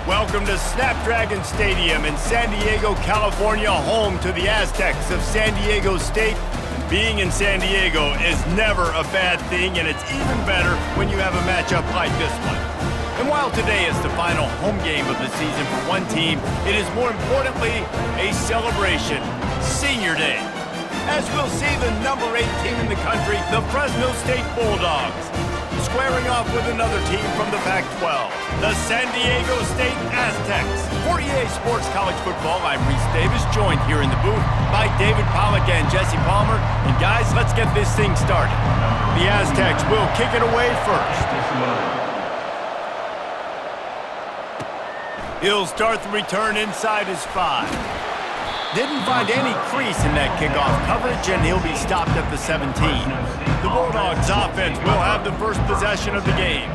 Welcome to Snapdragon Stadium in San Diego, California, home to the Aztecs of San Diego State. Being in San Diego is never a bad thing, and it's even better when you have a matchup like this one. And while today is the final home game of the season for one team, it is more importantly a celebration, Senior Day. As we'll see the number 8 team in the country, the Fresno State Bulldogs, squaring off with another team from the Pac-12, the San Diego State Aztecs. For EA Sports College Football, I'm Reese Davis, joined here in the booth by David Pollack and Jesse Palmer. And guys, let's get this thing started. The Aztecs will kick it away first. He'll start the return inside his 5. Didn't find any crease in that kickoff coverage, and he'll be stopped at the 17. The Bulldogs offense will have the first possession of the game.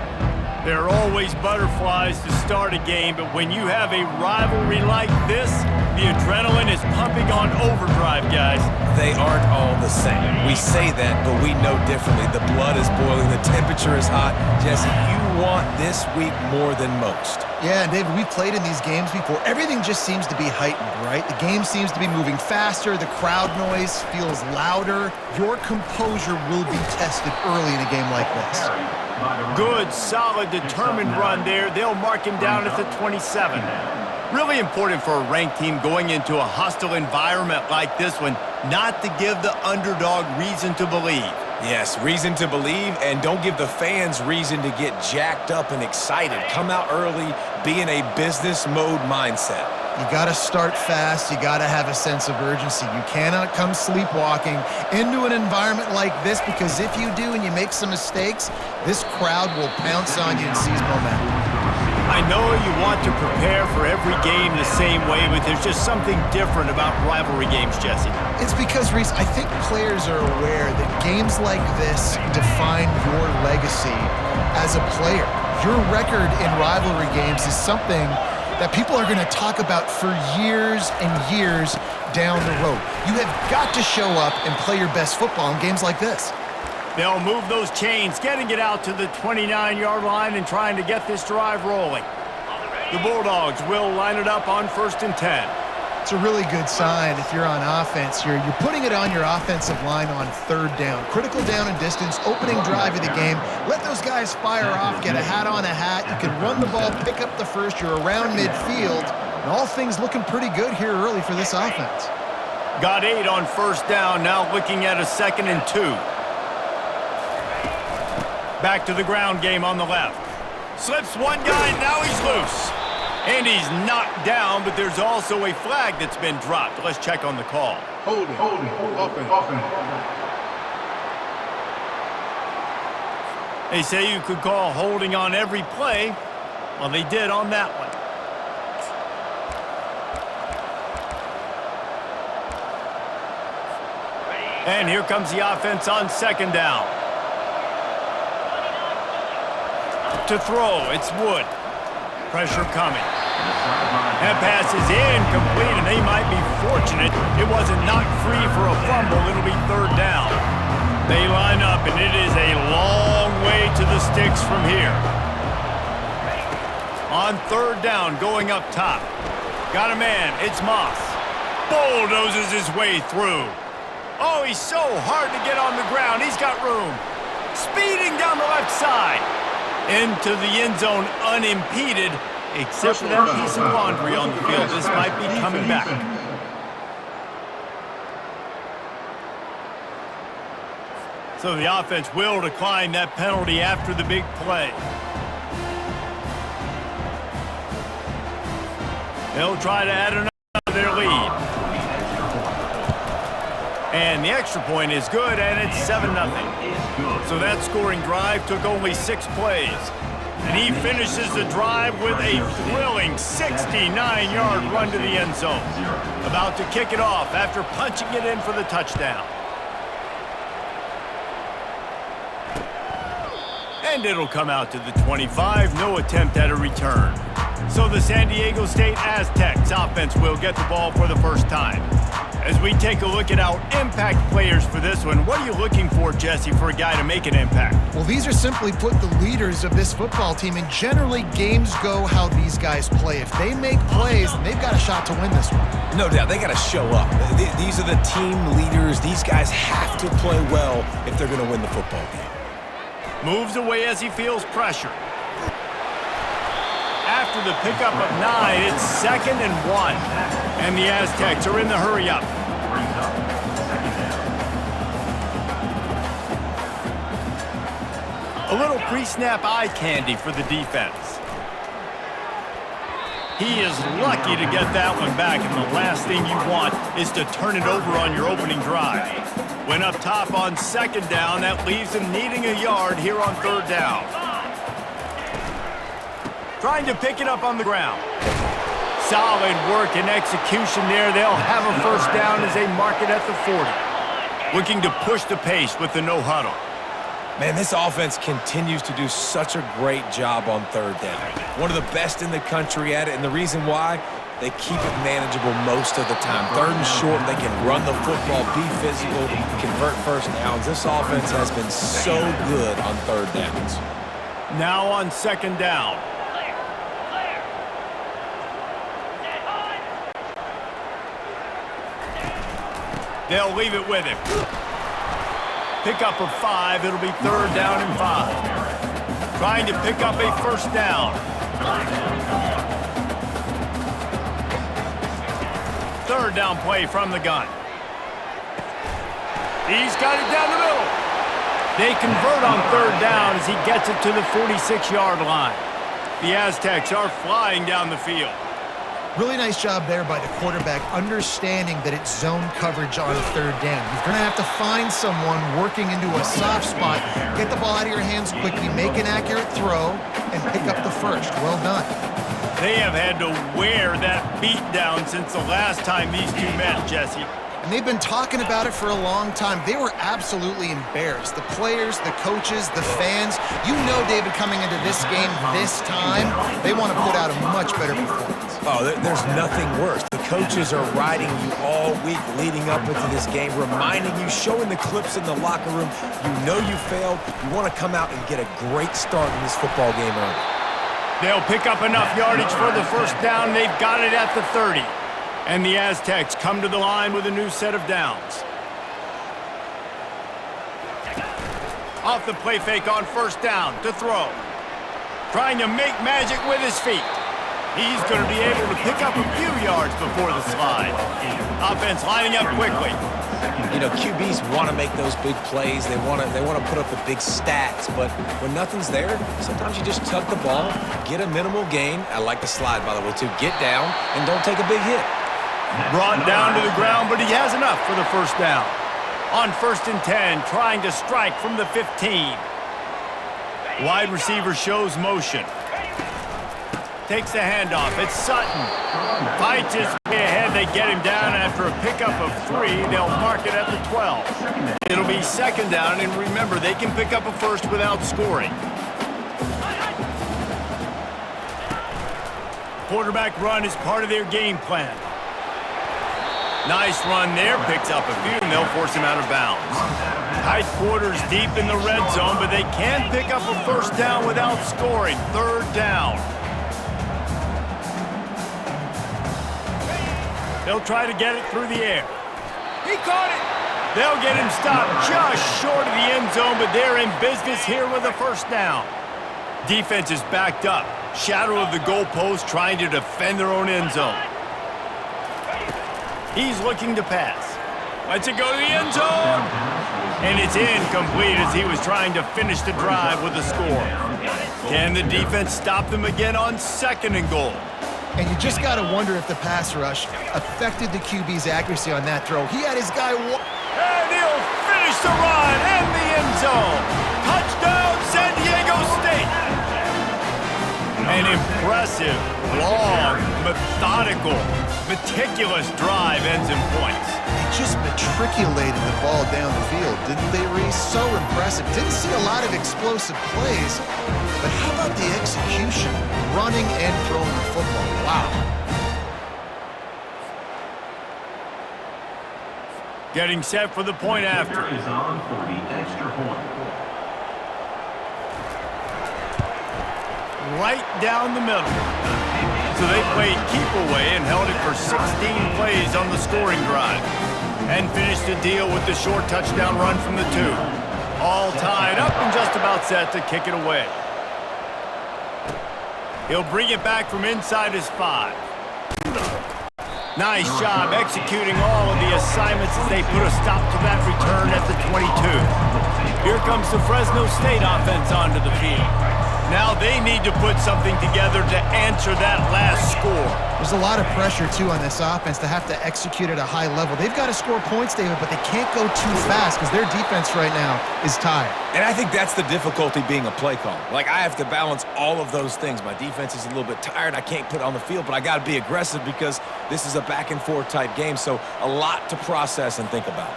There are always butterflies to start a game, but when you have a rivalry like this, the adrenaline is pumping on overdrive, guys. They aren't all the same. We say that, but we know differently. The blood is boiling, the temperature is hot. Jesse, you want this week more than most. Yeah, David, we've played in these games before. Everything just seems to be heightened, right? The game seems to be moving faster. The crowd noise feels louder. Your composure will be tested early in a game like this. Good, solid, determined run there. They'll mark him down at the 27. Really important for a ranked team going into a hostile environment like this one, not to give the underdog reason to believe. Yes, reason to believe, and don't give the fans reason to get jacked up and excited. Come out early, be in a business mode mindset. You got to start fast. You got to have a sense of urgency. You cannot come sleepwalking into an environment like this, because if you do and you make some mistakes, this crowd will pounce on you and seize momentum. I know you want to prepare for every game the same way, but there's just something different about rivalry games, Jesse. It's because, Reese, I think players are aware that games like this define your legacy as a player. Your record in rivalry games is something that people are going to talk about for years and years down the road. You have got to show up and play your best football in games like this. They'll move those chains, getting it out to the 29-yard line and trying to get this drive rolling. The Bulldogs will line it up on 1st and 10. It's a really good sign if you're on offense. You're putting it on your offensive line on 3rd down. Critical down and distance, opening drive of the game. Let those guys fire off, get a hat on a hat. You can run the ball, pick up the first. You're around midfield. And all things looking pretty good here early for this offense. Got 8 on 1st down, now looking at a 2nd and 2. Back to the ground game on the left. Slips one guy, now he's loose. And he's knocked down, but there's also a flag that's been dropped. Let's check on the call. Holding, offense. They say you could call holding on every play. Well, they did on that one. And here comes the offense on 2nd down. To throw, it's Wood. Pressure coming. That pass is incomplete, and they might be fortunate it wasn't knocked free for a fumble. It'll be 3rd down. They line up, and it is a long way to the sticks from here. On 3rd down, going up top. Got a man, it's Moss. Bulldozes his way through. Oh, he's so hard to get on the ground. He's got room. Speeding down the left side. Into the end zone unimpeded, except for that piece of laundry on the field. This might be coming back. So the offense will decline that penalty after the big play. They'll try to add another to their lead. And the extra point is good, and it's 7-0. So that scoring drive took only 6 plays. And he finishes the drive with a thrilling 69-yard run to the end zone. About to kick it off after punching it in for the touchdown. And it'll come out to the 25. No attempt at a return. So the San Diego State Aztecs offense will get the ball for the first time. As we take a look at our impact players for this one, what are you looking for, Jesse, for a guy to make an impact? Well, these are simply put the leaders of this football team, and generally games go how these guys play. If they make plays, then they've got a shot to win this one. No doubt, they got to show up. These are the team leaders. These guys have to play well if they're going to win the football game. Moves away as he feels pressure. After the pickup of 9, it's 2nd and 1. And the Aztecs are in the hurry-up. A little pre-snap eye candy for the defense. He is lucky to get that one back, and the last thing you want is to turn it over on your opening drive. When up top on 2nd down, that leaves him needing a yard here on 3rd down. Trying to pick it up on the ground. Solid work and execution there. They'll have a 1st down as they mark it at the 40. Looking to push the pace with the no huddle. Man, this offense continues to do such a great job on 3rd down. One of the best in the country at it, and the reason why, they keep it manageable most of the time. 3rd and short, they can run the football, be physical, convert 1st downs. This offense has been so good on 3rd downs. Now on 2nd down. They'll leave it with him. Pick up of 5. It'll be 3rd down and 5. Trying to pick up a 1st down. 3rd down play from the gun. He's got it down the middle. They convert on 3rd down as he gets it to the 46-yard line. The Aztecs are flying down the field. Really nice job there by the quarterback, understanding that it's zone coverage on 3rd down. You're going to have to find someone working into a soft spot, get the ball out of your hands quickly, make an accurate throw, and pick up the 1st. Well done. They have had to wear that beat down since the last time these two met, Jesse. And they've been talking about it for a long time. They were absolutely embarrassed. The players, the coaches, the fans. You know, David, coming into this game this time, they want to put out a much better performance. Oh, there's nothing worse. The coaches are riding you all week leading up into this game, reminding you, showing the clips in the locker room. You know you failed. You want to come out and get a great start in this football game early. They'll pick up enough yardage for the 1st down. They've got it at the 30. And the Aztecs come to the line with a new set of downs. Off the play fake on 1st down to throw. Trying to make magic with his feet. He's going to be able to pick up a few yards before the slide. Offense lining up quickly. You know, QBs want to make those big plays. They want to put up the big stats. But when nothing's there, sometimes you just tuck the ball, get a minimal gain. I like the slide, by the way, too. Get down and don't take a big hit. Brought down to the ground, but he has enough for the 1st down. On 1st and 10, trying to strike from the 15. Wide receiver shows motion. Takes the handoff. It's Sutton. Fights his way ahead. They get him down after a pickup of 3. They'll mark it at the 12. It'll be 2nd down, and remember, they can pick up a 1st without scoring. Quarterback run is part of their game plan. Nice run there. Picks up a few, and they'll force him out of bounds. Tight quarters deep in the red zone, but they can pick up a 1st down without scoring. 3rd down. They'll try to get it through the air. He caught it. They'll get him stopped just short of the end zone, but they're in business here with a 1st down. Defense is backed up. Shadow of the goalpost, trying to defend their own end zone. He's looking to pass. Lets it go to the end zone. And it's incomplete as he was trying to finish the drive with a score. Can the defense stop them again on 2nd and goal? And you just got to wonder if the pass rush affected the QB's accuracy on that throw. He had his guy... And he'll finish the run in the end zone. Touchdown, San Diego State. An impressive, long, methodical, meticulous drive ends in points. They just matriculated the ball down the field, didn't they, Reese? So impressive. Didn't see a lot of explosive plays, but how about the execution? Running and throwing the football. Wow. Getting set for the point after. Is on for the extra point. Right down the middle. So they played keep away and held it for 16 plays on the scoring drive. And finished the deal with the short touchdown run from the 2. All tied up and just about set to kick it away. He'll bring it back from inside his 5. Nice job executing all of the assignments as they put a stop to that return at the 22. Here comes the Fresno State offense onto the field. Now they need to put something together to answer that last score. There's a lot of pressure, too, on this offense to have to execute at a high level. They've got to score points, David, but they can't go too fast because their defense right now is tired. And I think that's the difficulty being a play caller. Like, I have to balance all of those things. My defense is a little bit tired. I can't put it on the field, but I got to be aggressive because this is a back-and-forth type game, so a lot to process and think about.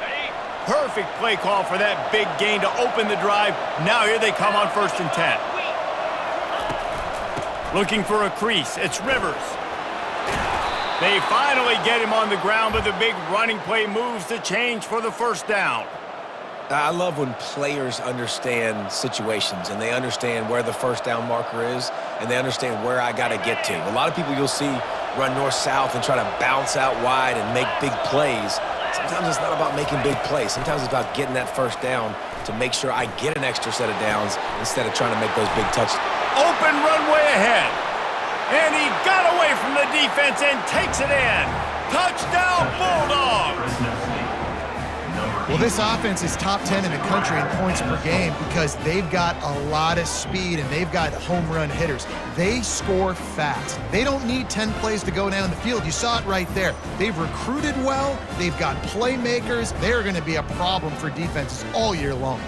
Perfect play call for that big gain to open the drive. Now here they come on 1st and 10. Looking for a crease. It's Rivers. They finally get him on the ground, but the big running play moves the change for the 1st down. I love when players understand situations and they understand where the 1st down marker is and they understand where I got to get to. A lot of people you'll see run north-south and try to bounce out wide and make big plays. Sometimes it's not about making big plays. Sometimes it's about getting that 1st down to make sure I get an extra set of downs instead of trying to make those big touchdowns. Open runway ahead. And he got away from the defense and takes it in. Touchdown, Bulldogs. Well, this offense is top 10 in the country in points per game because they've got a lot of speed and they've got home run hitters. They score fast. They don't need 10 plays to go down the field. You saw it right there. They've recruited well. They've got playmakers. They're going to be a problem for defenses all year long.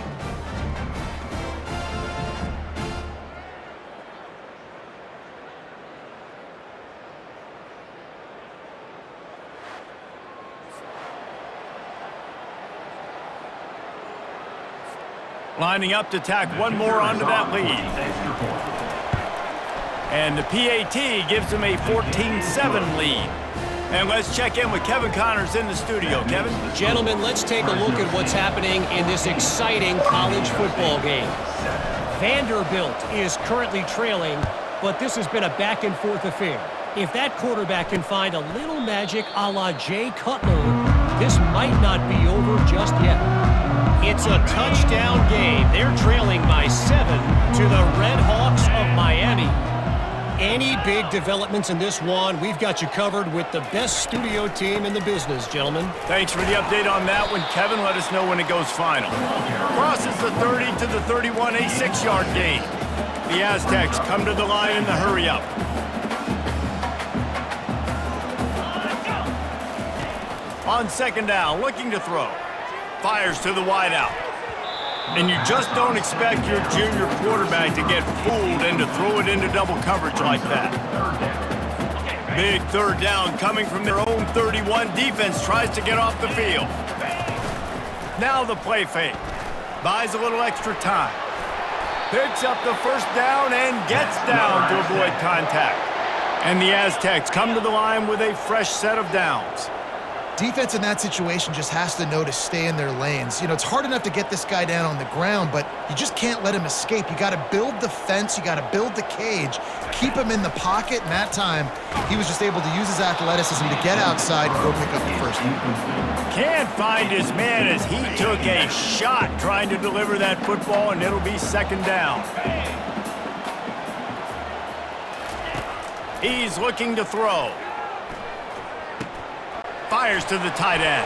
Lining up to tack one more onto that lead. And the PAT gives them a 14-7 lead. And let's check in with Kevin Connors in the studio. Kevin? Gentlemen, let's take a look at what's happening in this exciting college football game. Vanderbilt is currently trailing, but this has been a back-and-forth affair. If that quarterback can find a little magic a la Jay Cutler, this might not be over just yet. It's a touchdown game. They're trailing by 7 to the Red Hawks of Miami. Any big developments in this one, we've got you covered with the best studio team in the business, gentlemen. Thanks for the update on that one, Kevin. Let us know when it goes final. Crosses the 30 to the 31, a 6-yard gain. The Aztecs come to the line in the hurry-up. On 2nd down, looking to throw. Fires to the wideout. And you just don't expect your junior quarterback to get fooled and to throw it into double coverage like that. Big 3rd down coming from their own 31. Defense tries to get off the field. Now the play fake. Buys a little extra time. Picks up the 1st down and gets down to avoid contact. And the Aztecs come to the line with a fresh set of downs. Defense in that situation just has to know to stay in their lanes. You know, it's hard enough to get this guy down on the ground, but you just can't let him escape. You got to build the fence. You got to build the cage. Keep him in the pocket. And that time, he was just able to use his athleticism to get outside and go pick up the 1st down. Can't find his man as he took a shot trying to deliver that football, and it'll be 2nd down. He's looking to throw. Fires to the tight end.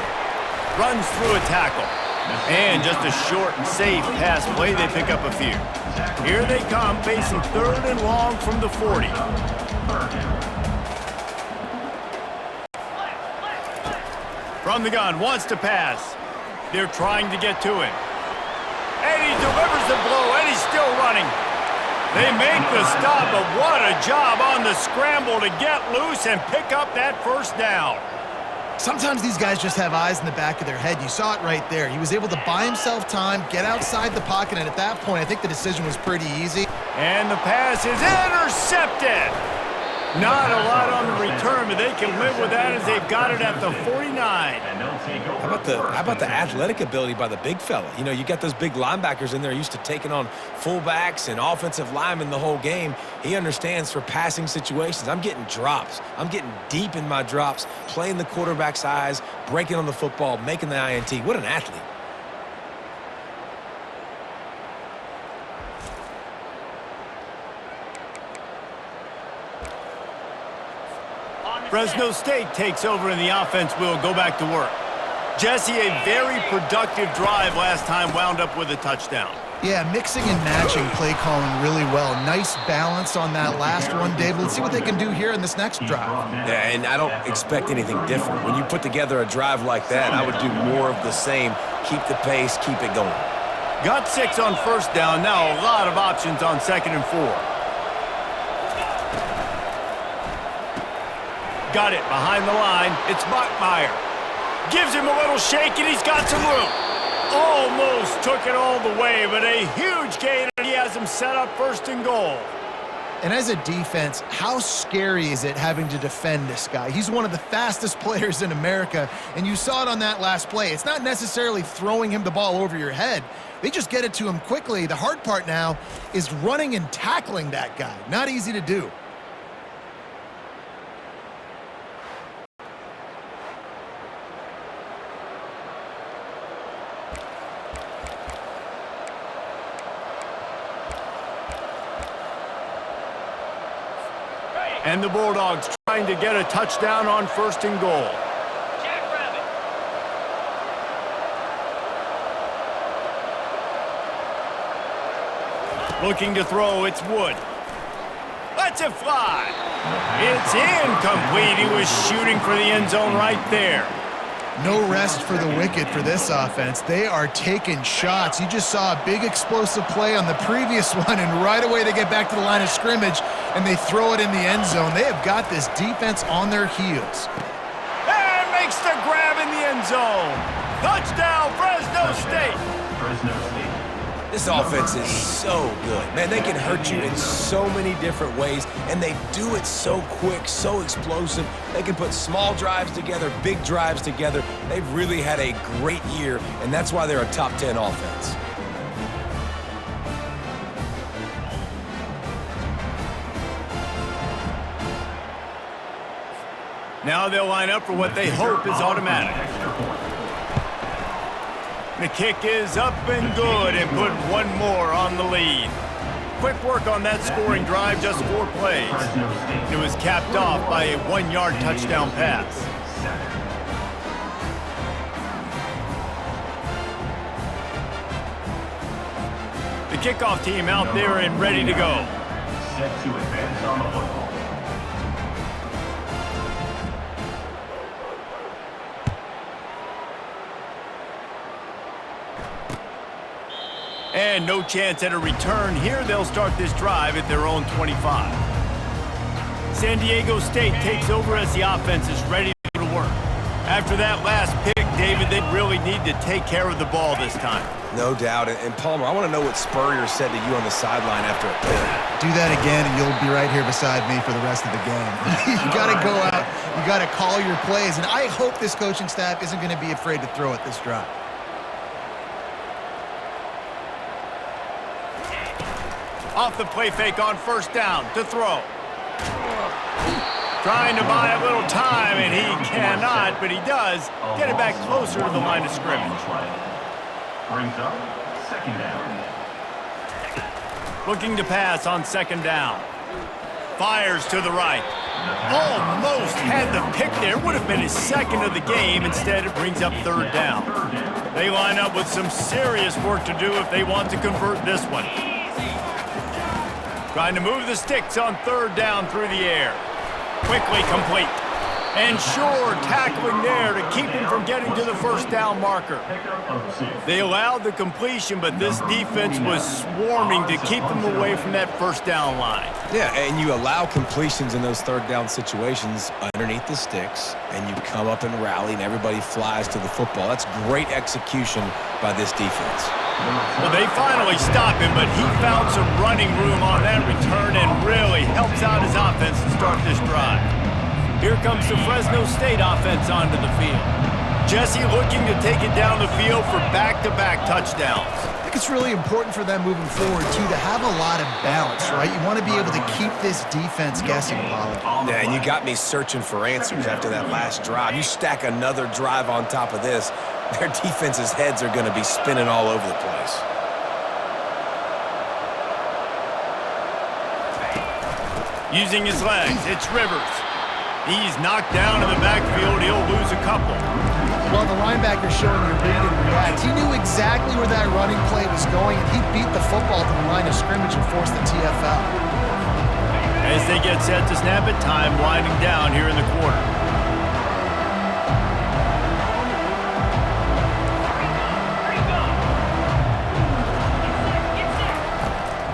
Runs through a tackle. And just a short and safe pass play, they pick up a few. Here they come, facing 3rd and long from the 40. From the gun, wants to pass. They're trying to get to him. And he delivers the blow, and he's still running. They make the stop, but what a job on the scramble to get loose and pick up that 1st down. Sometimes these guys just have eyes in the back of their head. You saw it right there. He was able to buy himself time, get outside the pocket, and at that point, I think the decision was pretty easy. And the pass is intercepted. Not a lot on the return, but they can live with that as they've got it at the 49. How about the athletic ability by the big fella? You know, you got those big linebackers in there used to taking on fullbacks and offensive linemen the whole game. He understands for passing situations. I'm getting drops. I'm getting deep in my drops, playing the quarterback's eyes, breaking on the football, making the INT. What an athlete. Fresno State takes over and the offense will go back to work. Jesse, a very productive drive last time, wound up with a touchdown. Yeah, mixing and matching play calling really well. Nice balance on that last one, Dave. Let's see what they can do here in this next drive. Yeah, and I don't expect anything different. When you put together a drive like that, I would do more of the same. Keep the pace, keep it going. Got 6 on first down. Now a lot of options on 2nd and 4. Got it behind the line. It's Bachmeier. Gives him a little shake, and he's got some room. Almost took it all the way, but a huge gain, and he has him set up 1st and goal. And as a defense, how scary is it having to defend this guy? He's one of the fastest players in America, and you saw it on that last play. It's not necessarily throwing him the ball over your head. They just get it to him quickly. The hard part now is running and tackling that guy. Not easy to do. And the Bulldogs trying to get a touchdown on 1st and goal. Looking to throw, it's Wood. Lets it fly. It's incomplete. He was shooting for the end zone right there. No rest for the wicked for this offense. They are taking shots. You just saw a big explosive play on the previous one, and right away they get back to the line of scrimmage, and they throw it in the end zone. They have got this defense on their heels. And makes the grab in the end zone. Touchdown, Fresno State. Fresno State. This offense is so good. Man, they can hurt you in so many different ways, and they do it so quick, so explosive. They can put small drives together, big drives together. They've really had a great year, and that's why they're a top 10 offense. Now they'll line up for what they hope is automatic. The kick is up and good, and put one more on the lead. Quick work on that scoring drive, just 4 plays. It was capped off by a 1-yard touchdown pass. The kickoff team out there and ready to go. Set to advance on the football. And no chance at a return. Here they'll start this drive at their own 25. San Diego State takes over as the offense is ready to go to work. After that last pick, David, they really need to take care of the ball this time. No doubt. And Palmer, I want to know what Spurrier said to you on the sideline after a pick. Do that again, and you'll be right here beside me for the rest of the game. You got to go out. You got to call your plays. And I hope this coaching staff isn't going to be afraid to throw at this drive. Off the play fake on 1st down to throw. Trying to buy a little time, and he cannot, but he does get it back closer to the line of scrimmage. Brings up 2nd down. Looking to pass on 2nd down. Fires to the right. Almost had the pick there. Would have been his 2nd of the game. Instead, it brings up 3rd down. They line up with some serious work to do if they want to convert this one. Trying to move the sticks on 3rd down through the air. Quickly complete. And sure, tackling there to keep him from getting to the 1st down marker. They allowed the completion, but this defense was swarming to keep them away from that 1st down line. Yeah, and you allow completions in those 3rd down situations underneath the sticks, and you come up and rally, and everybody flies to the football. That's great execution by this defense. Well, they finally stop him, but he found some running room on that return and really helps out his offense to start this drive. Here comes the Fresno State offense onto the field. Jesse looking to take it down the field for back-to-back touchdowns. I think it's really important for them moving forward, too, to have a lot of balance, right? You want to be able to keep this defense guessing, Paulo. Yeah, and you got me searching for answers after that last drive. You stack another drive on top of this, their defense's heads are going to be spinning all over the place. Using his legs, it's Rivers. He's knocked down in the backfield. He'll lose a couple. Well, the linebacker's showing you read and react. He knew exactly where that running play was going, and he beat the football to the line of scrimmage and forced the TFL. As they get set to snap it, time winding down here in the quarter.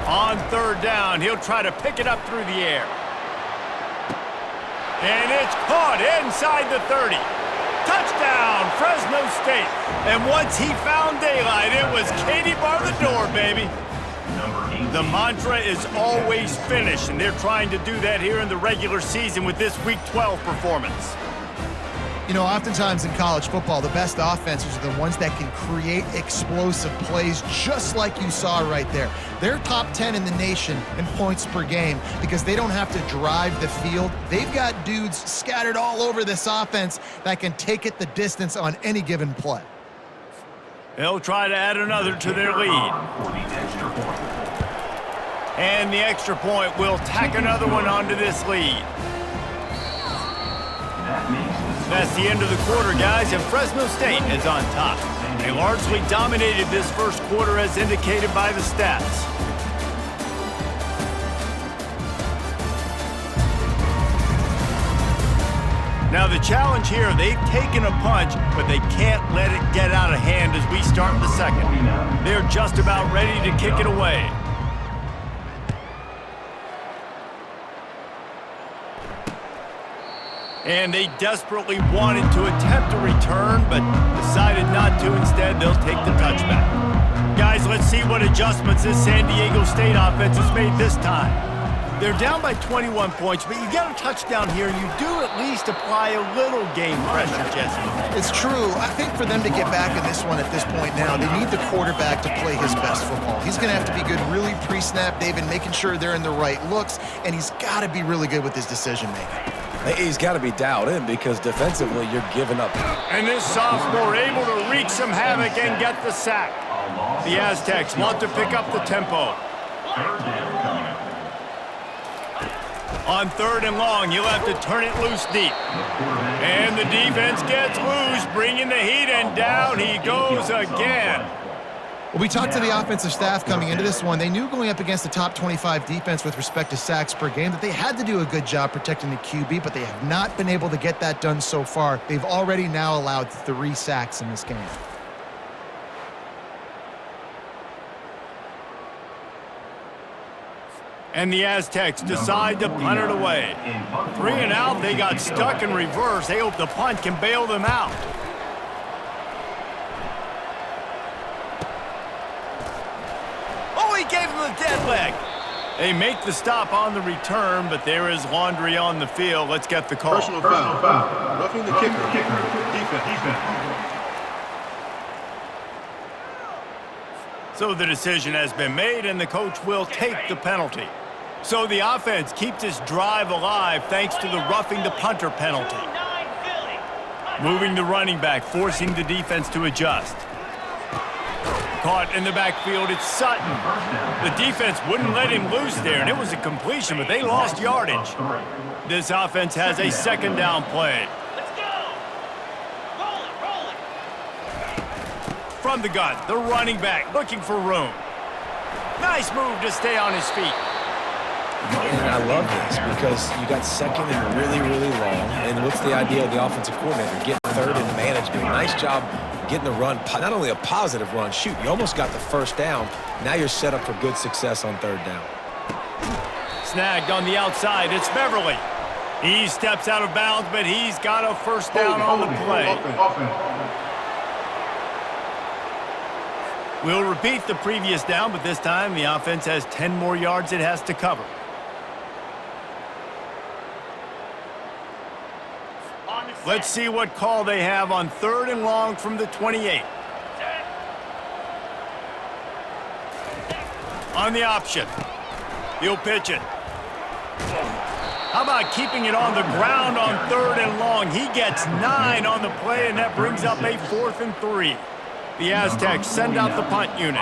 On third down, he'll try to pick it up through the air. And it's caught inside the 30. Touchdown, Fresno State. And once he found daylight, it was Katie bar the door, baby. The mantra is always finish, and they're trying to do that here in the regular season with this Week 12 performance. You know, oftentimes in college football, the best offenses are the ones that can create explosive plays, just like you saw right there. They're top 10 in the nation in points per game because they don't have to drive the field. They've got dudes scattered all over this offense that can take it the distance on any given play. They'll try to add another to their lead. And the extra point will tack another one onto this lead. That's the end of the quarter, guys, and Fresno State is on top. They largely dominated this first quarter as indicated by the stats. Now the challenge here, they've taken a punch, but they can't let it get out of hand as we start the second. They're just about ready to kick it away. And they desperately wanted to attempt a return, but decided not to. Instead, they'll take the touchback. Guys, let's see what adjustments this San Diego State offense has made this time. They're down by 21 points, but you get a touchdown here, and you do at least apply a little game pressure, Jesse. It's true. I think for them to get back in this one at this point now, they need the quarterback to play his best football. He's going to have to be good really pre-snap, David, making sure they're in the right looks, and he's got to be really good with his decision-making. He's got to be dialed in because defensively you're giving up. And this sophomore able to wreak some havoc and get the sack. The Aztecs want to pick up the tempo. On third and long, you'll have to turn it loose deep. And the defense gets loose, bringing the heat, and down he goes again. Well, we talked to the offensive staff coming into this one. They knew going up against the top 25 defense with respect to sacks per game that they had to do a good job protecting the QB, but they have not been able to get that done so far. They've already now allowed 3 sacks in this game. And the Aztecs decide to punt it away. 3 and out, they got stuck in reverse. They hope the punt can bail them out. He gave him the dead leg. They make the stop on the return, but there is laundry on the field. Let's get the call. Personal foul. Roughing the kicker. Defense. So the decision has been made, and the coach will take the penalty. So the offense keeps this drive alive thanks to the roughing the punter penalty. Moving the running back, forcing the defense to adjust. Caught in the backfield, it's Sutton. The defense wouldn't let him loose there, and it was a completion, but they lost yardage. This offense has a second down play. Let's go! Roll it! From the gun, the running back looking for room. Nice move to stay on his feet. And I love this because you got second and really, really long. And what's the idea of the offensive coordinator? Getting third and management. Nice job getting the run, not only a positive run, shoot, you almost got the first down. Now you're set up for good success on third down. Snagged on the outside, it's Beverly. He steps out of bounds, but he's got a first down on the play. We'll repeat the previous down, but this time the offense has 10 more yards it has to cover. Let's see what call they have on 3rd and long from the 28. On the option. He'll pitch it. How about keeping it on the ground on 3rd and long? He gets 9 on the play, and that brings up a 4th and 3. The Aztecs send out the punt unit.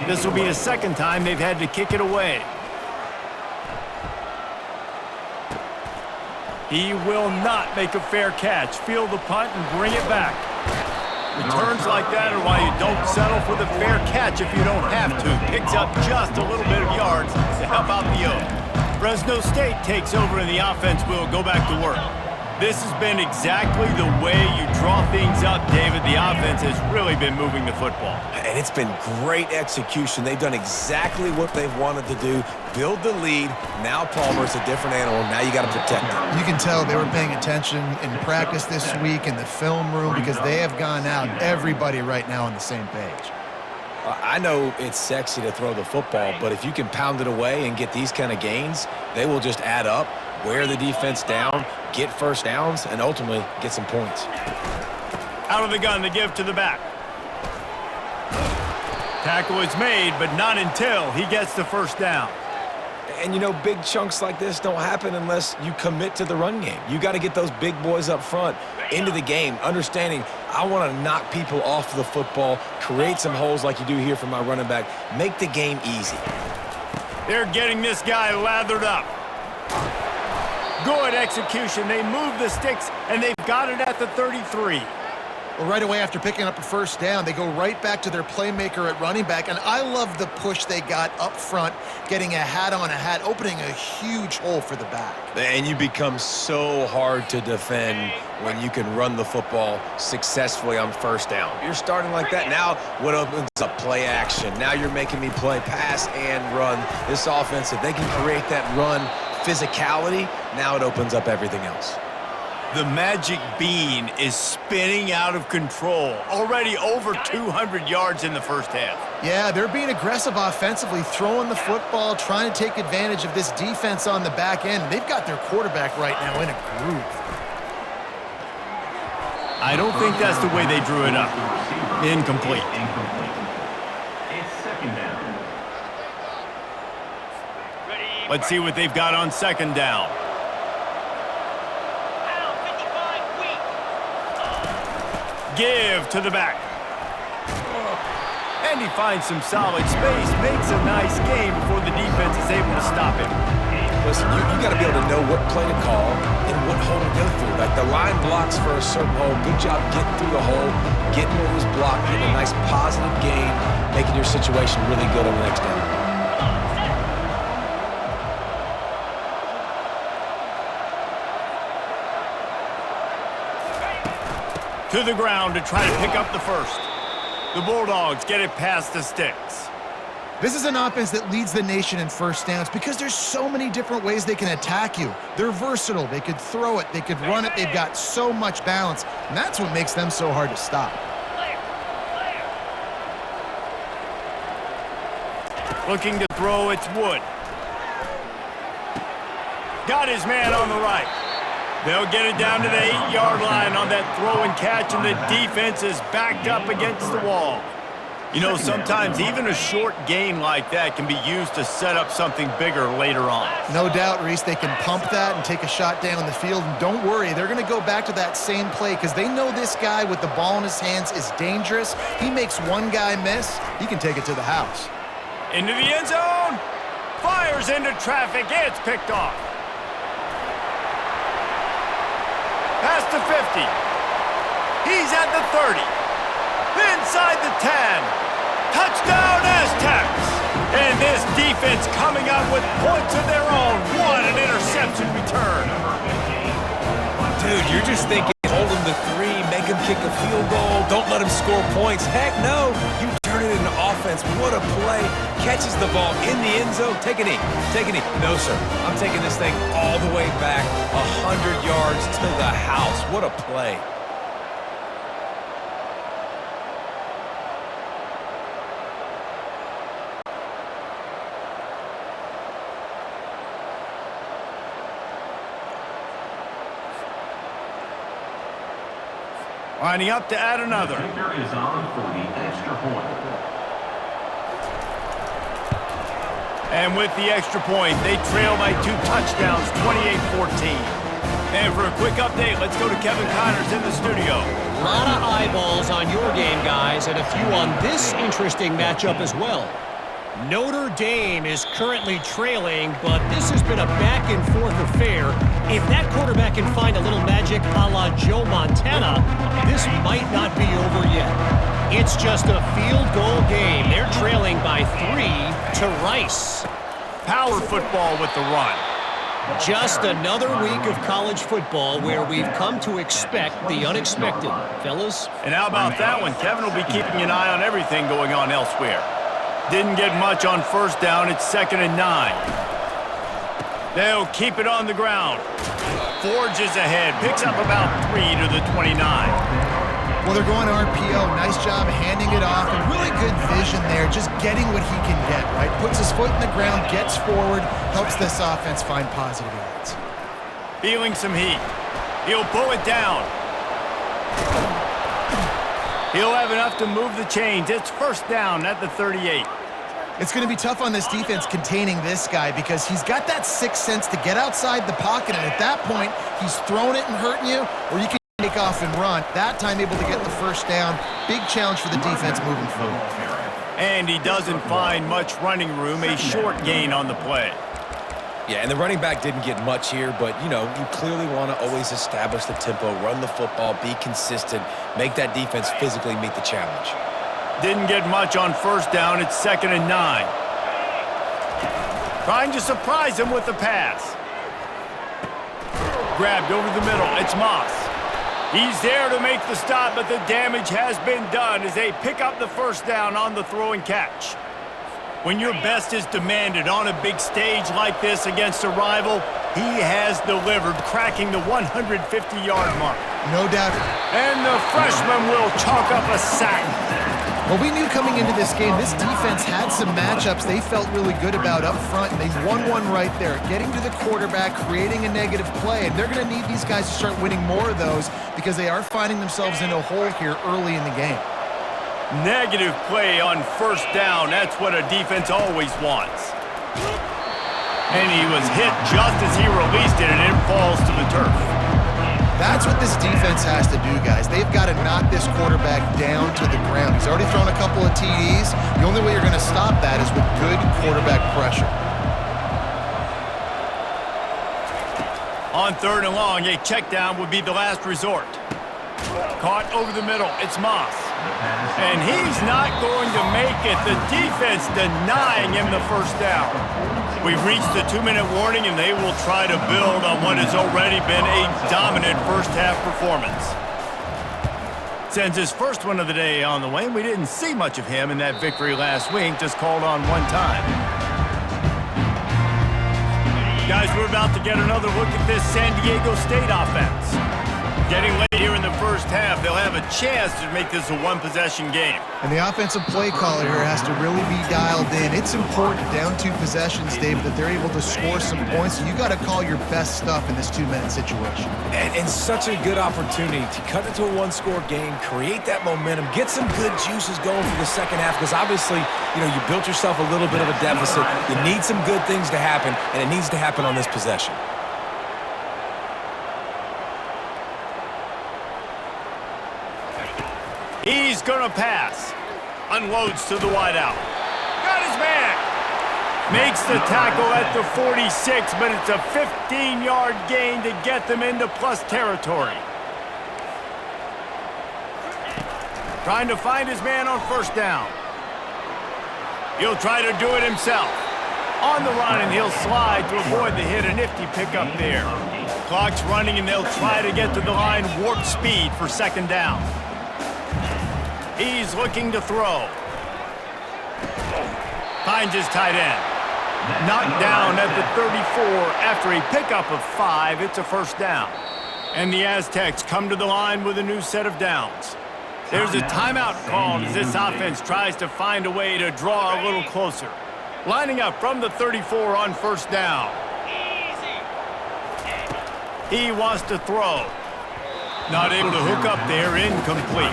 This will be the second time they've had to kick it away. He will not make a fair catch. Field the punt and bring it back. Returns like that are why you don't settle for the fair catch if you don't have to. Picks up just a little bit of yards to help out the O. Fresno State takes over and the offense will go back to work. This has been exactly the way you draw things up, David. The offense has really been moving the football. And it's been great execution. They've done exactly what they've wanted to do. Build the lead. Now Palmer's a different animal. Now you got to protect him. You can tell they were paying attention in practice this week in the film room because they have gone out, everybody right now on the same page. I know it's sexy to throw the football, but if you can pound it away and get these kind of gains, they will just add up, wear the defense down, get first downs, and ultimately get some points. Out of the gun to give to the back. Tackle is made, but not until he gets the first down. And, you know, big chunks like this don't happen unless you commit to the run game. You got to get those big boys up front into the game, understanding I want to knock people off the football, create some holes like you do here for my running back, make the game easy. They're getting this guy lathered up. Good execution. They move the sticks, and they've got it at the 33. Well, right away after picking up a first down, they go right back to their playmaker at running back, and I love the push they got up front, getting a hat on a hat, opening a huge hole for the back. And you become so hard to defend when you can run the football successfully on first down. You're starting like that. Now what opens up play action. Now you're making me play pass and run. This offense, if they can create that run physicality, now it opens up everything else. The magic bean is spinning out of control. Already over 200 yards in the first half. Yeah, they're being aggressive offensively, throwing the football, trying to take advantage of this defense on the back end. They've got their quarterback right now in a groove. I don't think that's the way they drew it up. Incomplete. It's second down. Let's see what they've got on second down. Give to the back. And he finds some solid space, makes a nice game before the defense is able to stop him. Listen, you got to be able to know what play to call and what hole to go through. Like the line blocks for a certain hole. Good job getting through the hole, getting what was blocked, getting a nice positive gain, making your situation really good on the next down. To the ground to try to pick up the first. The Bulldogs get it past the sticks. This is an offense that leads the nation in first downs because there's so many different ways they can attack you. They're versatile. They could throw it. They could run it. They've got so much balance, and that's what makes them so hard to stop. Looking to throw, it's Wood. Got his man on the right. They'll get it down to the 8-yard line on that throw and catch, and the defense is backed up against the wall. You know, sometimes even a short gain like that can be used to set up something bigger later on. No doubt, Reese, they can pump that and take a shot down the field. And don't worry, they're going to go back to that same play because they know this guy with the ball in his hands is dangerous. He makes one guy miss, he can take it to the house. Into the end zone. Fires into traffic. It's picked off. Past the 50. He's at the 30. Inside the 10. Touchdown Aztecs. And this defense coming up with points of their own. What an interception return. Dude, you're just thinking, hold him to 3, make him kick a field goal, don't let him score points. Heck no, you turn it into offense. What a play. Catches the ball in the end zone. Take a knee. Take a knee. No, sir. I'm taking this thing all the way back 100 yards to the house. What a play. Lining up to add another. The kicker is on for the extra point. And with the extra point, they trail by 2 touchdowns, 28-14. And for a quick update, let's go to Kevin Connors in the studio. A lot of eyeballs on your game, guys, and a few on this interesting matchup as well. Notre Dame is currently trailing, but this has been a back-and-forth affair. If that quarterback can find a little magic a la Joe Montana, this might not be over yet. It's just a field goal game. They're trailing by 3 to Rice. Power football with the run. Just another week of college football where we've come to expect the unexpected. Fellas? And how about that one? Kevin will be keeping an eye on everything going on elsewhere. Didn't get much on first down. It's 2nd and 9. They'll keep it on the ground. Forges ahead. Picks up about 3 to the 29. Well, they're going RPO. Nice job handing it off, and really good vision there, just getting what he can get, right? Puts his foot in the ground, gets forward, helps this offense find positive yards. Feeling some heat. He'll pull it down. He'll have enough to move the chains. It's first down at the 38. It's going to be tough on this defense containing this guy because he's got that sixth sense to get outside the pocket, and at that point, he's throwing it and hurting you, or you can take off and run. That time able to get the first down. Big challenge for the defense moving forward. And he doesn't find much running room. A short gain on the play. Yeah, and the running back didn't get much here, but, you know, you clearly want to always establish the tempo, run the football, be consistent, make that defense physically meet the challenge. Didn't get much on first down. It's 2nd and 9. Trying to surprise him with the pass. Grabbed over the middle. It's Moss. He's there to make the stop, but the damage has been done as they pick up the first down on the throw and catch. When your best is demanded on a big stage like this against a rival, he has delivered, cracking the 150-yard mark. No doubt. And the freshman will chalk up a sack. Well, we knew coming into this game, this defense had some matchups they felt really good about up front, and they won one right there, getting to the quarterback, creating a negative play, and they're going to need these guys to start winning more of those because they are finding themselves in a hole here early in the game. Negative play on first down. That's what a defense always wants. And he was hit just as he released it, and it falls to the turf. That's what this defense has to do, guys. They've got to knock this quarterback down to the ground. He's already thrown a couple of TDs. The only way you're going to stop that is with good quarterback pressure. On 3rd and long, a check down would be the last resort. Caught over the middle. It's Moss. And he's not going to make it. The defense denying him the first down. We've reached the 2-minute warning, and they will try to build on what has already been a dominant first-half performance. Sends his first one of the day on the way. We didn't see much of him in that victory last week, just called on one time. Guys, we're about to get another look at this San Diego State offense. Getting late here in the first half, they'll have a chance to make this a one-possession game. And the offensive play caller here has to really be dialed in. It's important, down 2 possessions, Dave, that they're able to score some points. You got to call your best stuff in this 2-minute situation. And such a good opportunity to cut into a one-score game, create that momentum, get some good juices going for the second half, because obviously, you know, you built yourself a little bit of a deficit. You need some good things to happen, and it needs to happen on this possession. He's going to pass. Unloads to the wideout. Got his man. Makes the tackle at the 46, but it's a 15-yard gain to get them into plus territory. Trying to find his man on first down. He'll try to do it himself. On the run, and he'll slide to avoid the hit. A nifty pickup there. Clock's running, and they'll try to get to the line warp speed for second down. He's looking to throw. Finds his tight end. Knocked down at the 34 after a pickup of 5. It's a first down. And the Aztecs come to the line with a new set of downs. There's a timeout called as this offense tries to find a way to draw a little closer. Lining up from the 34 on first down. He wants to throw. Not able to hook up there, incomplete.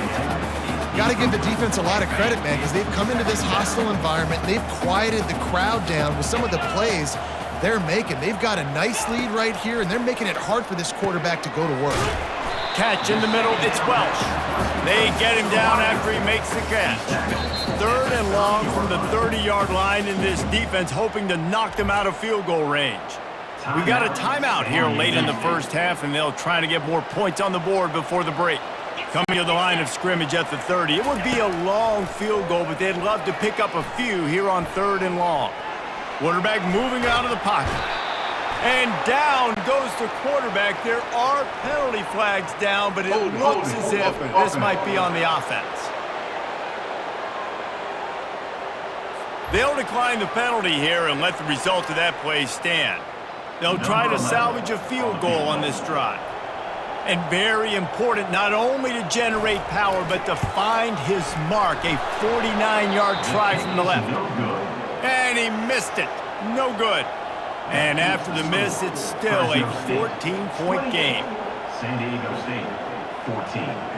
Got to give the defense a lot of credit, man, because they've come into this hostile environment. They've quieted the crowd down with some of the plays they're making. They've got a nice lead right here, and they're making it hard for this quarterback to go to work. Catch in the middle, it's Welch. They get him down after he makes the catch. 3rd and long from the 30-yard line in this defense, hoping to knock them out of field goal range. We got a timeout here late in the first half, and they'll try to get more points on the board before the break. Coming to the line of scrimmage at the 30. It would be a long field goal, but they'd love to pick up a few here on 3rd and long. Quarterback moving out of the pocket. And down goes the quarterback. There are penalty flags down, but it looks as if this might be on the offense. They'll decline the penalty here and let the result of that play stand. They'll try to salvage a field goal on this drive. And very important, not only to generate power, but to find his mark. A 49-yard try from the left. And he missed it. No good. And after the miss, it's still a 14-point game. San Diego State, 14.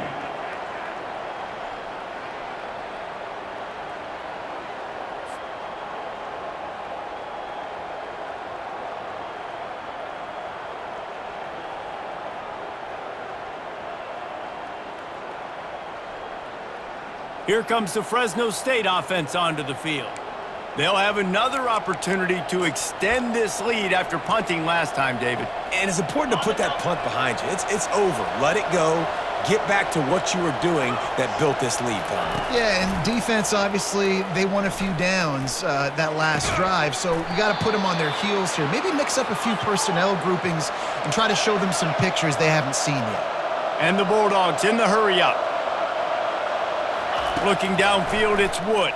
Here comes the Fresno State offense onto the field. They'll have another opportunity to extend this lead after punting last time, David. And it's important to put that punt behind you. It's over. Let it go. Get back to what you were doing that built this lead, Tom. Yeah, and defense, obviously, they won a few downs that last drive, so you got to put them on their heels here. Maybe mix up a few personnel groupings and try to show them some pictures they haven't seen yet. And the Bulldogs in the hurry-up. Looking downfield, it's Wood.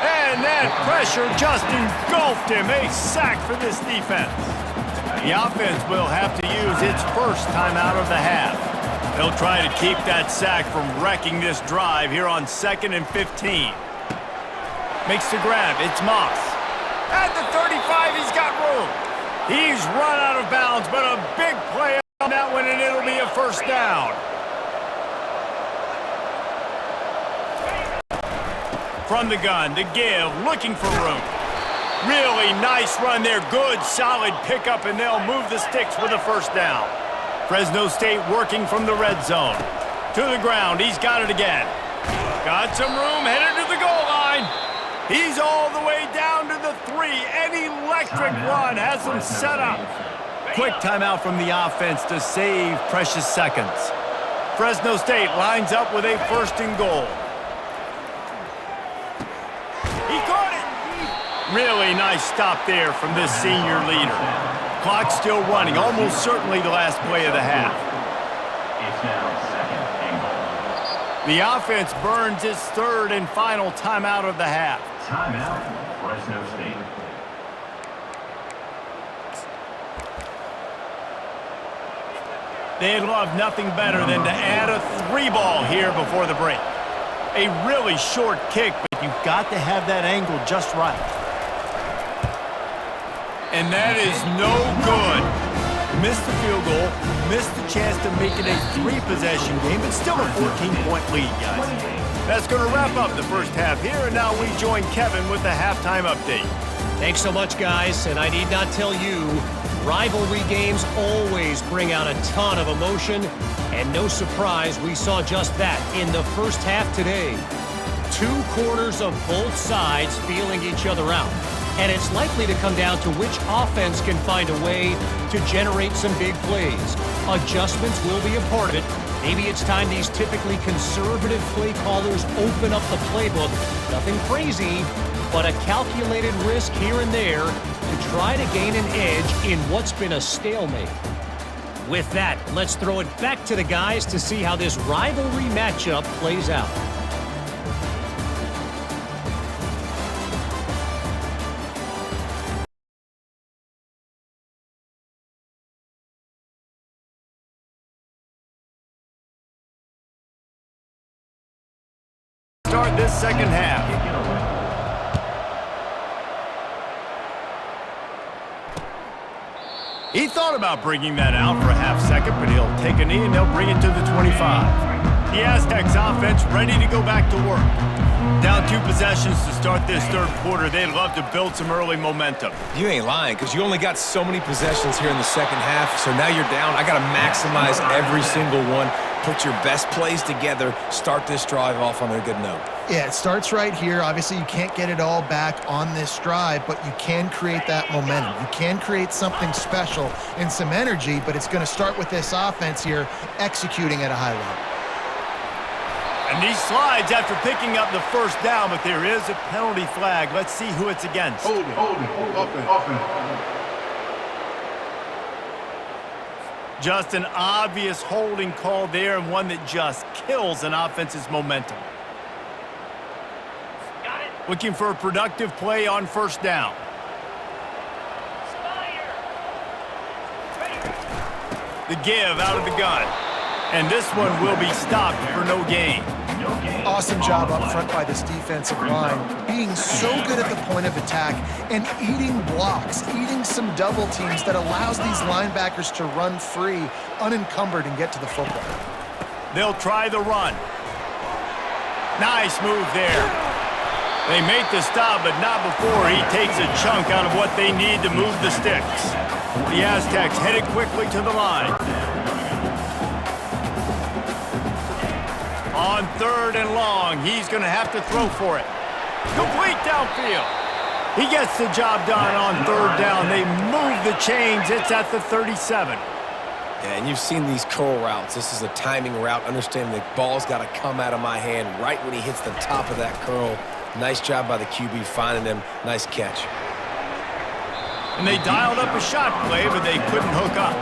And that pressure just engulfed him. A sack for this defense. The offense will have to use its first timeout of the half. They'll try to keep that sack from wrecking this drive here on 2nd and 15. Makes the grab. It's Moss. At the 35, he's got room. He's run out of bounds, but a big play on that one, and it'll be a first down. From the gun, the give, looking for room. Really nice run there. Good, solid pickup, and they'll move the sticks with a first down. Fresno State working from the red zone. To the ground, he's got it again. Got some room, headed to the goal line. He's all the way down to the 3. An electric run has him set up. Quick timeout from the offense to save precious seconds. Fresno State lines up with a 1st and goal. Really nice stop there from this senior leader. Clock still running, almost certainly the last play of the half. It's now 2nd and goal. The offense burns its 3rd and final timeout of the half. Timeout, Fresno State. They'd love nothing better than to add a 3-ball here before the break. A really short kick, but you've got to have that angle just right. And that is no good. Missed the field goal, missed the chance to make it a 3-possession game, but still a 14-point lead, guys. That's going to wrap up the first half here, and now we join Kevin with the halftime update. Thanks so much, guys, and I need not tell you, rivalry games always bring out a ton of emotion, and no surprise, we saw just that in the first half today. 2 corners of both sides feeling each other out. And it's likely to come down to which offense can find a way to generate some big plays. Adjustments will be a part of it. Maybe it's time these typically conservative play callers open up the playbook. Nothing crazy, but a calculated risk here and there to try to gain an edge in what's been a stalemate. With that, let's throw it back to the guys to see how this rivalry matchup plays out. Start this second half. He thought about bringing that out for a half second, but he'll take a knee and they'll bring it to the 25. The Aztecs offense ready to go back to work. Down 2 possessions to start this third quarter. They'd love to build some early momentum. You ain't lying, because you only got so many possessions here in the second half, so now you're down. I got to maximize every single one, put your best plays together, start this drive off on a good note. Yeah, it starts right here. Obviously, you can't get it all back on this drive, but you can create that momentum. You can create something special and some energy, but it's going to start with this offense here executing at a high level. And he slides after picking up the first down, but there is a penalty flag. Let's see who it's against. Hold it. Offense. Just an obvious holding call there, and one that just kills an offense's momentum. Got it. Looking for a productive play on first down. Spire. Ready. The give out of the gun. And this one will be stopped for no gain. Awesome job up front by this defensive line, being so good at the point of attack and eating blocks, eating some double teams that allows these linebackers to run free, unencumbered, and get to the football. They'll try the run. Nice move there. They make the stop, but not before he takes a chunk out of what they need to move the sticks. The Aztecs headed quickly to the line. On 3rd and long, he's going to have to throw for it. Complete downfield. He gets the job done on 3rd down. They move the chains. It's at the 37. Yeah, and you've seen these curl routes. This is a timing route. Understanding the ball's got to come out of my hand right when he hits the top of that curl. Nice job by the QB finding him. Nice catch. And they dialed up a shot play, but they couldn't hook up.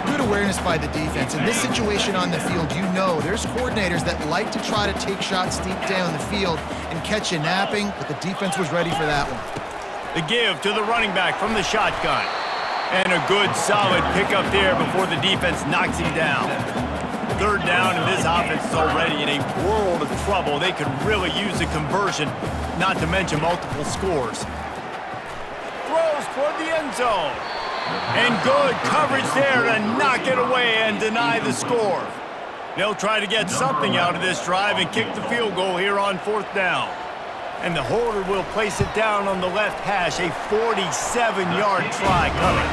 Good awareness by the defense. In this situation on the field, you know there's coordinators that like to try to take shots deep down the field and catch you napping, but the defense was ready for that one. The give to the running back from the shotgun. And a good, solid pickup there before the defense knocks him down. 3rd down, and this offense is already in a world of trouble. They could really use a conversion, not to mention multiple scores. Throws toward the end zone. And good coverage there to knock it away and deny the score. They'll try to get something out of this drive and kick the field goal here on 4th down. And the holder will place it down on the left hash, a 47-yard try coming.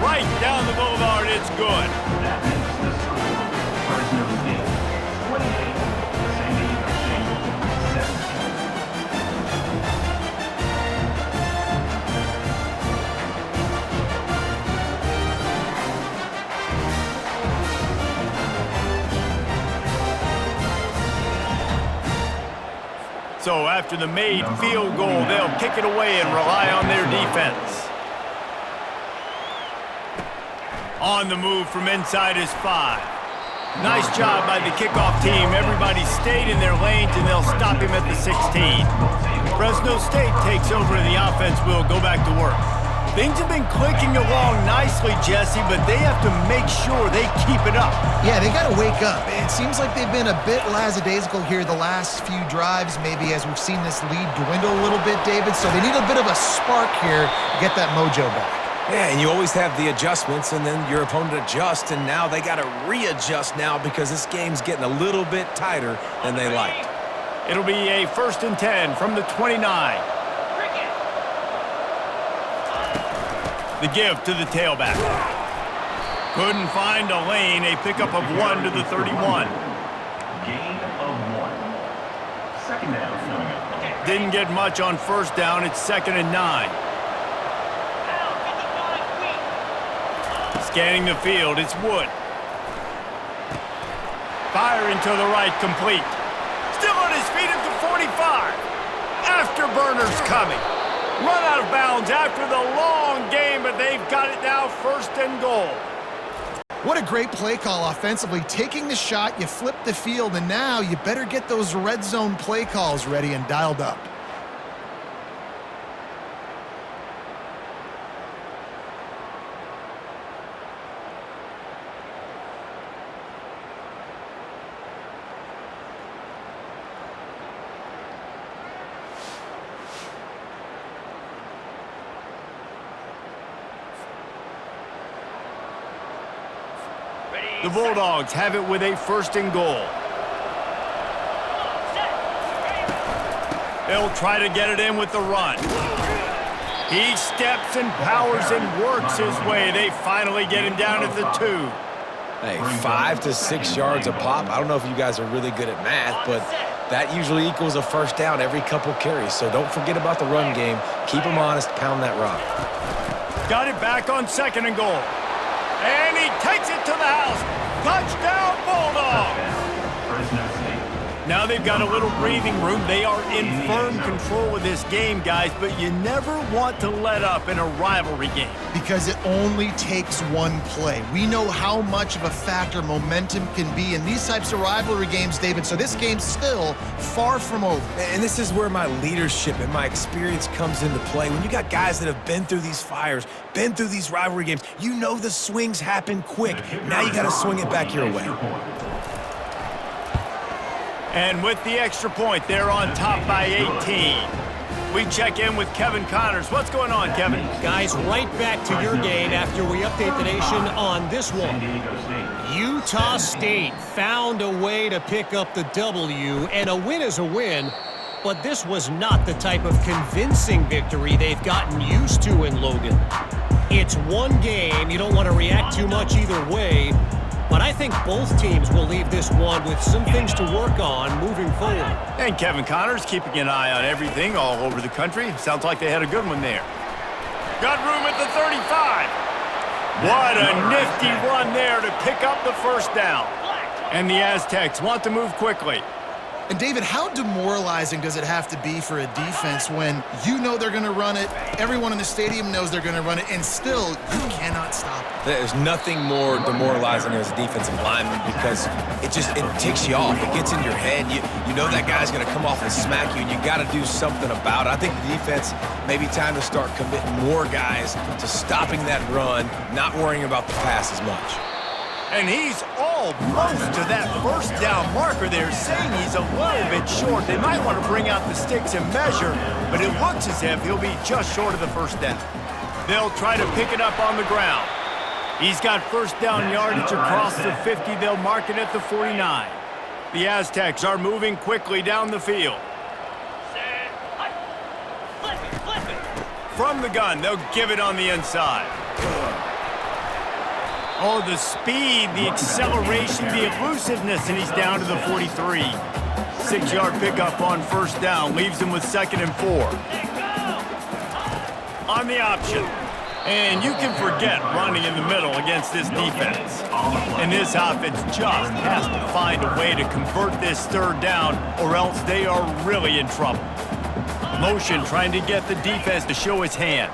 Right down the boulevard, it's good. Fresno State, 28, San Diego State, 17. So after the made field goal, they'll kick it away and rely on their defense. On the move from inside his 5. Nice job by the kickoff team. Everybody stayed in their lanes, and they'll stop him at the 16. Fresno State takes over, and the offense will go back to work. Things have been clicking along nicely, Jesse, but they have to make sure they keep it up. Yeah, they got to wake up. It seems like they've been a bit lackadaisical here the last few drives, maybe as we've seen this lead dwindle a little bit, David. So they need a bit of a spark here to get that mojo back. Yeah, and you always have the adjustments, and then your opponent adjusts, and now they got to readjust now because this game's getting a little bit tighter than they liked. It'll be a 1st and 10 from the 29. The give to the tailback. Couldn't find a lane. A pickup of 1 to the 31. Gain of 1. 2nd down coming up. Didn't get much on 1st down. It's 2nd and 9. Scanning the field, it's Wood. Firing to the right, complete. Still on his feet at the 45. Afterburners coming. Run out of bounds after the long game, but they've got it now 1st and goal. What a great play call offensively. Taking the shot, you flip the field, and now you better get those red zone play calls ready and dialed up. The Bulldogs have it with a 1st and goal. They'll try to get it in with the run. He steps and powers and works his way. They finally get him down at the 2. Hey, 5 to 6 yards a pop. I don't know if you guys are really good at math, but that usually equals a 1st down every couple carries. So don't forget about the run game. Keep them honest, pound that rock. Got it back on 2nd and goal. And he takes it to the house. Touchdown, Bulldogs! Fresno State. Now they've got a little breathing room. They are in firm control of this game, guys, but you never want to let up in a rivalry game. Because it only takes one play. We know how much of a factor momentum can be in these types of rivalry games, David, so this game's still far from over. And this is where my leadership and my experience comes into play. When you got guys that have been through these fires, been through these rivalry games, you know the swings happen quick. Now you got to swing it back your way. And with the extra point, they're on top by 18. We check in with Kevin Connors. What's going on, Kevin? Guys, right back to your game after we update the nation on this one. Utah State found a way to pick up the W, and a win is a win, but this was not the type of convincing victory they've gotten used to in Logan. It's one game. You don't want to react too much either way, but I think both teams will leave this one with some things to work on moving forward. And Kevin Connors keeping an eye on everything all over the country. Sounds like they had a good one there. Got room at the 35. What a nifty run there to pick up the 1st down. And the Aztecs want to move quickly. And David, how demoralizing does it have to be for a defense when you know they're going to run it, everyone in the stadium knows they're going to run it, and still you cannot stop it? There's nothing more demoralizing as a defensive lineman because it ticks you off. It gets in your head. You know that guy's going to come off and smack you, and you got to do something about it. I think the defense maybe time to start committing more guys to stopping that run, not worrying about the pass as much. And he's almost to that 1st down marker there, saying he's a little bit short. They might want to bring out the sticks and measure, but it looks as if he'll be just short of the 1st down. They'll try to pick it up on the ground. He's got 1st down yardage across the 50. They'll mark it at the 49. The Aztecs are moving quickly down the field. Flip it. From the gun, they'll give it on the inside. Oh, the speed, the acceleration, the elusiveness, and he's down to the 43. 6-yard pickup on 1st down, leaves him with 2nd and 4. On the option. And you can forget running in the middle against this defense. And this offense just has to find a way to convert this 3rd down, or else they are really in trouble. Motion trying to get the defense to show his hand.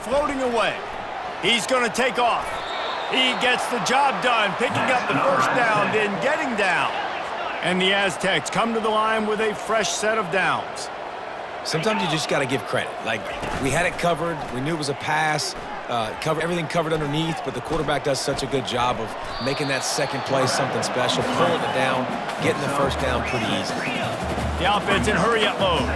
Floating away. He's going to take off. He gets the job done, picking up the 1st down, then getting down. And the Aztecs come to the line with a fresh set of downs. Sometimes you just got to give credit. Like, we had it covered. We knew it was a pass. Everything covered underneath, but the quarterback does such a good job of making that 2nd play something special, pulling it down, getting the 1st down pretty easily. The offense in hurry-up mode.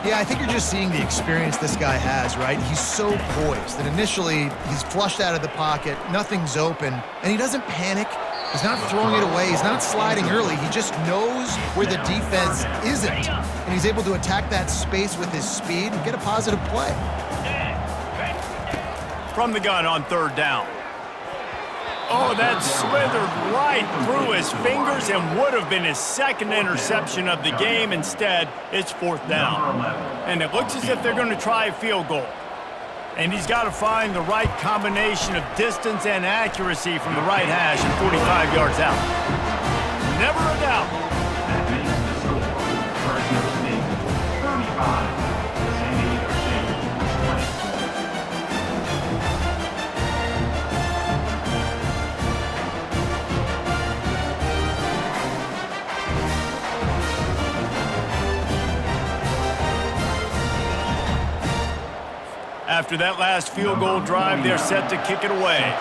Yeah, I think you're just seeing the experience this guy has, right? He's so poised that initially he's flushed out of the pocket, nothing's open, and he doesn't panic. He's not throwing it away. He's not sliding early. He just knows where the defense isn't, and he's able to attack that space with his speed and get a positive play. From the gun on 3rd down. Oh, that slithered right through his fingers and would have been his 2nd interception of the game. Instead, it's 4th down. And it looks as if they're going to try a field goal. And he's got to find the right combination of distance and accuracy from the right hash and 45 yards out. Never a doubt. That makes the score. Fresno State 35. San Diego State 20. After that last field goal drive, they're set to kick it away.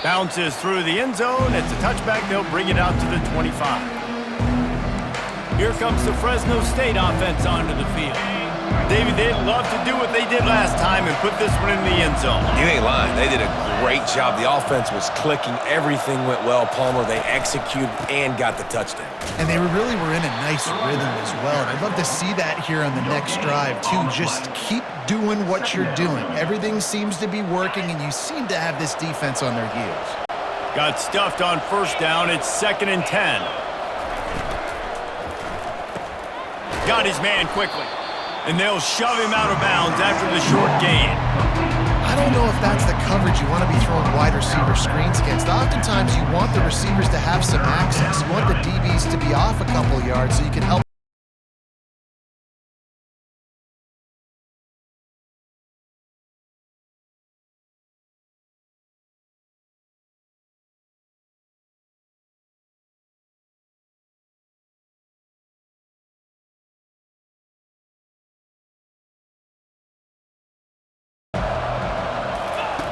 Bounces through the end zone. It's a touchback. They'll bring it out to the 25. Here comes the Fresno State offense onto the field. David, they'd love to do what they did last time and put this one in the end zone. You ain't lying. They did a great job. The offense was clicking. Everything went well, Palmer. They executed and got the touchdown. And they really were in a nice rhythm as well. And I'd love to see that here on the next drive, too. Just keep doing what you're doing. Everything seems to be working, and you seem to have this defense on their heels. Got stuffed on first down. It's 2nd and 10. Got his man quickly. And they'll shove him out of bounds after the short gain. I don't know if that's the coverage you want to be throwing wide receiver screens against. Oftentimes, you want the receivers to have some access. You want the DBs to be off a couple yards so you can help.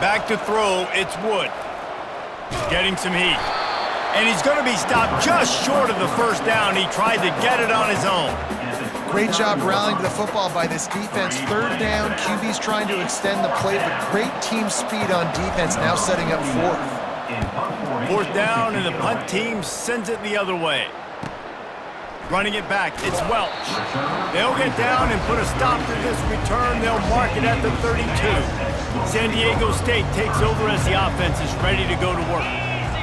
Back to throw, it's Wood. Getting some heat. And he's going to be stopped just short of the first down. He tried to get it on his own. Great job rallying to the football by this defense. 3rd down, QB's trying to extend the play, but great team speed on defense, now setting up 4th. 4th down, and the punt team sends it the other way. Running it back, it's Welch. They'll get down and put a stop to this return. They'll mark it at the 32. San Diego State takes over as the offense is ready to go to work.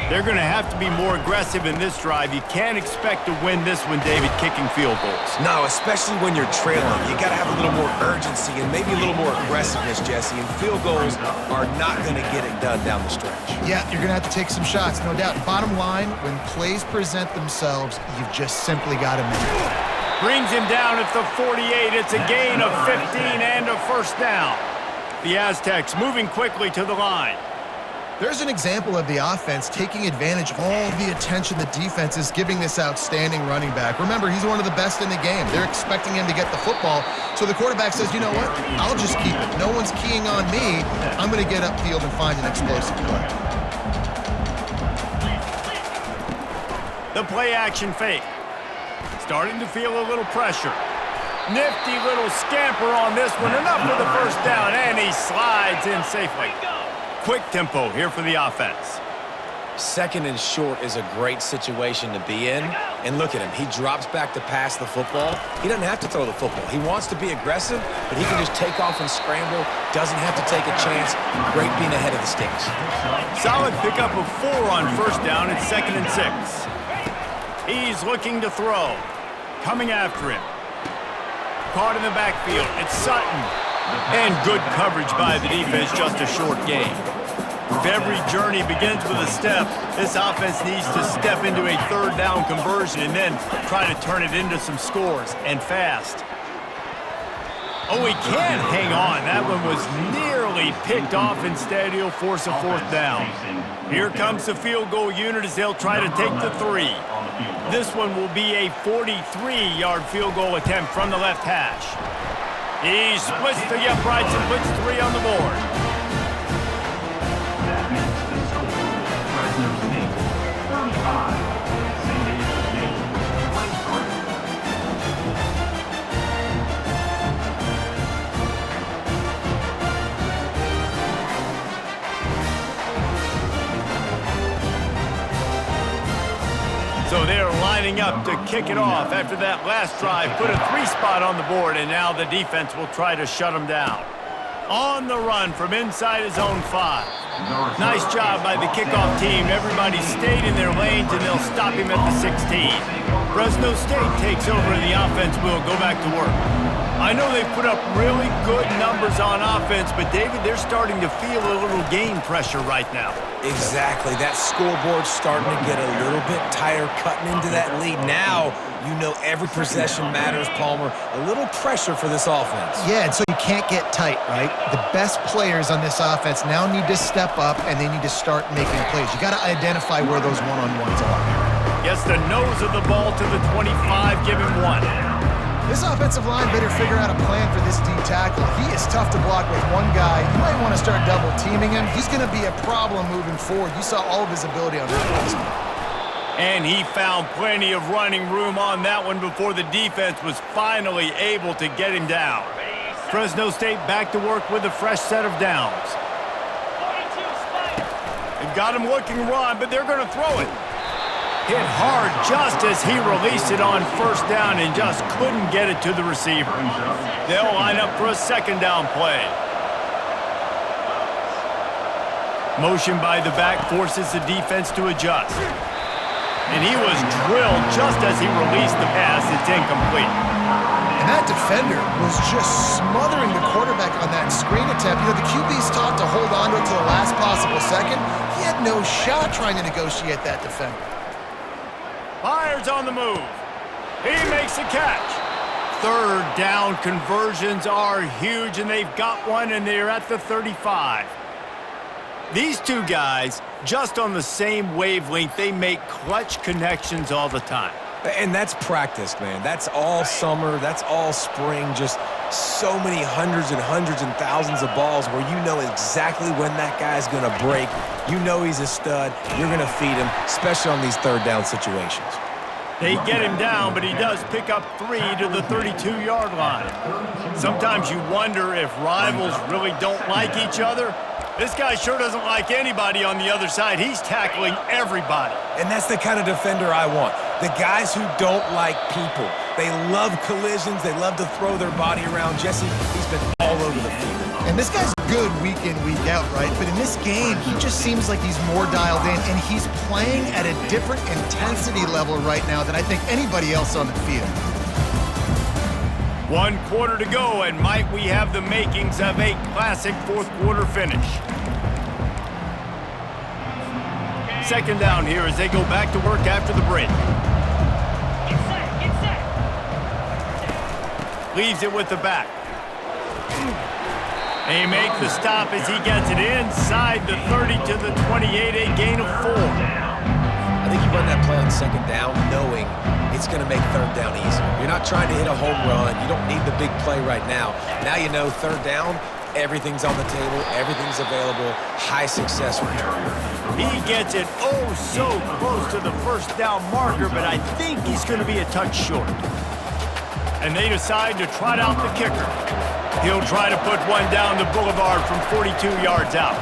They're going to have to be more aggressive in this drive. You can't expect to win this one, David, kicking field goals. No, especially when you're trailing. You got to have a little more urgency and maybe a little more aggressiveness, Jesse. And field goals are not going to get it done down the stretch. Yeah, you're going to have to take some shots, no doubt. Bottom line, when plays present themselves, you've just simply got to make it. Brings him down at the 48. It's a gain of 15 and a first down. The Aztecs moving quickly to the line. There's an example of the offense taking advantage of all the attention the defense is giving this outstanding running back. Remember, he's one of the best in the game. They're expecting him to get the football, so the quarterback says, you know what, I'll just keep it. No one's keying on me. I'm going to get upfield and find an explosive play. The play action fake. Starting to feel a little pressure. Nifty little scamper on this one. Enough for the first down, and he slides in safely. Quick tempo here for the offense. 2nd and short is a great situation to be in. And look at him. He drops back to pass the football. He doesn't have to throw the football. He wants to be aggressive, but he can just take off and scramble. Doesn't have to take a chance. Great being ahead of the sticks. Solid pickup of 4 on first down. It's 2nd and 6. He's looking to throw. Coming after him. Caught in the backfield. It's Sutton. And good coverage by the defense, just a short gain. If every journey begins with a step, this offense needs to step into a 3rd down conversion and then try to turn it into some scores, and fast. Oh, he can't hang on. That one was nearly picked off. Instead, he'll force a 4th down. Here comes the field goal unit as they'll try to take the 3. This one will be a 43-yard field goal attempt from the left hash. He splits the uprights and puts 3 on the board. That makes the score Fresno State 35, San Diego State 23. So they're lining up to kick it off after that last drive. Put a 3 spot on the board, and now the defense will try to shut them down. On the run from inside his own 5. Nice job by the kickoff team. Everybody stayed in their lanes, and they'll stop him at the 16. Fresno State takes over, and the offense will go back to work. I know they've put up really good numbers on offense, but David, they're starting to feel a little game pressure right now. Exactly. That scoreboard's starting to get a little bit tired cutting into that lead. Now, you know every possession matters, Palmer. A little pressure for this offense. Yeah, and so you can't get tight, right? The best players on this offense now need to step up, and they need to start making plays. You got to identify where those one-on-ones are. Gets the nose of the ball to the 25, give him 1. This offensive line better figure out a plan for this D tackle. He is tough to block with one guy. You might want to start double teaming him. He's going to be a problem moving forward. You saw all of his ability on that last one. And he found plenty of running room on that one before the defense was finally able to get him down. Fresno State back to work with a fresh set of downs. They've got him looking run, but they're going to throw it. Hit hard just as he released it on first down and just couldn't get it to the receiver. They'll line up for a second down play. Motion by the back forces the defense to adjust. And he was drilled just as he released the pass. It's incomplete. And that defender was just smothering the quarterback on that screen attempt. You know, the QB's taught to hold on to it to the last possible second. He had no shot trying to negotiate that defender. Fires on the move. He makes the catch. Third down conversions are huge, and they've got one, and they're at the 35. These two guys, just on the same wavelength, they make clutch connections all the time. And that's practiced, man. That's all summer. That's all spring. Just so many hundreds and thousands of balls where you know exactly when that guy's going to break. You know he's a stud. You're going to feed him, especially on these third down situations. They get him down, but he does pick up 3 to the 32-yard line. Sometimes you wonder if rivals really don't like each other. This guy sure doesn't like anybody on the other side. He's tackling everybody. And that's the kind of defender I want. The guys who don't like people. They love collisions. They love to throw their body around. Jesse, he's been all over the field. And this guy's good week in, week out, right? But in this game, he just seems like he's more dialed in, and he's playing at a different intensity level right now than I think anybody else on the field. 1 quarter to go, and might we have the makings of a classic fourth quarter finish. Second down here as they go back to work after the break. Get set. Leaves it with the back. They make the stop as he gets it inside the 30 to the 28, a gain of 4. I think you run that play on second down knowing it's going to make third down easier. You're not trying to hit a home run. You don't need the big play right now. Now you know third down, everything's on the table, everything's available, high success rate. He gets it oh so close to the first down marker, but I think he's going to be a touch short. And they decide to trot out the kicker. He'll try to put one down the boulevard from 42 yards out.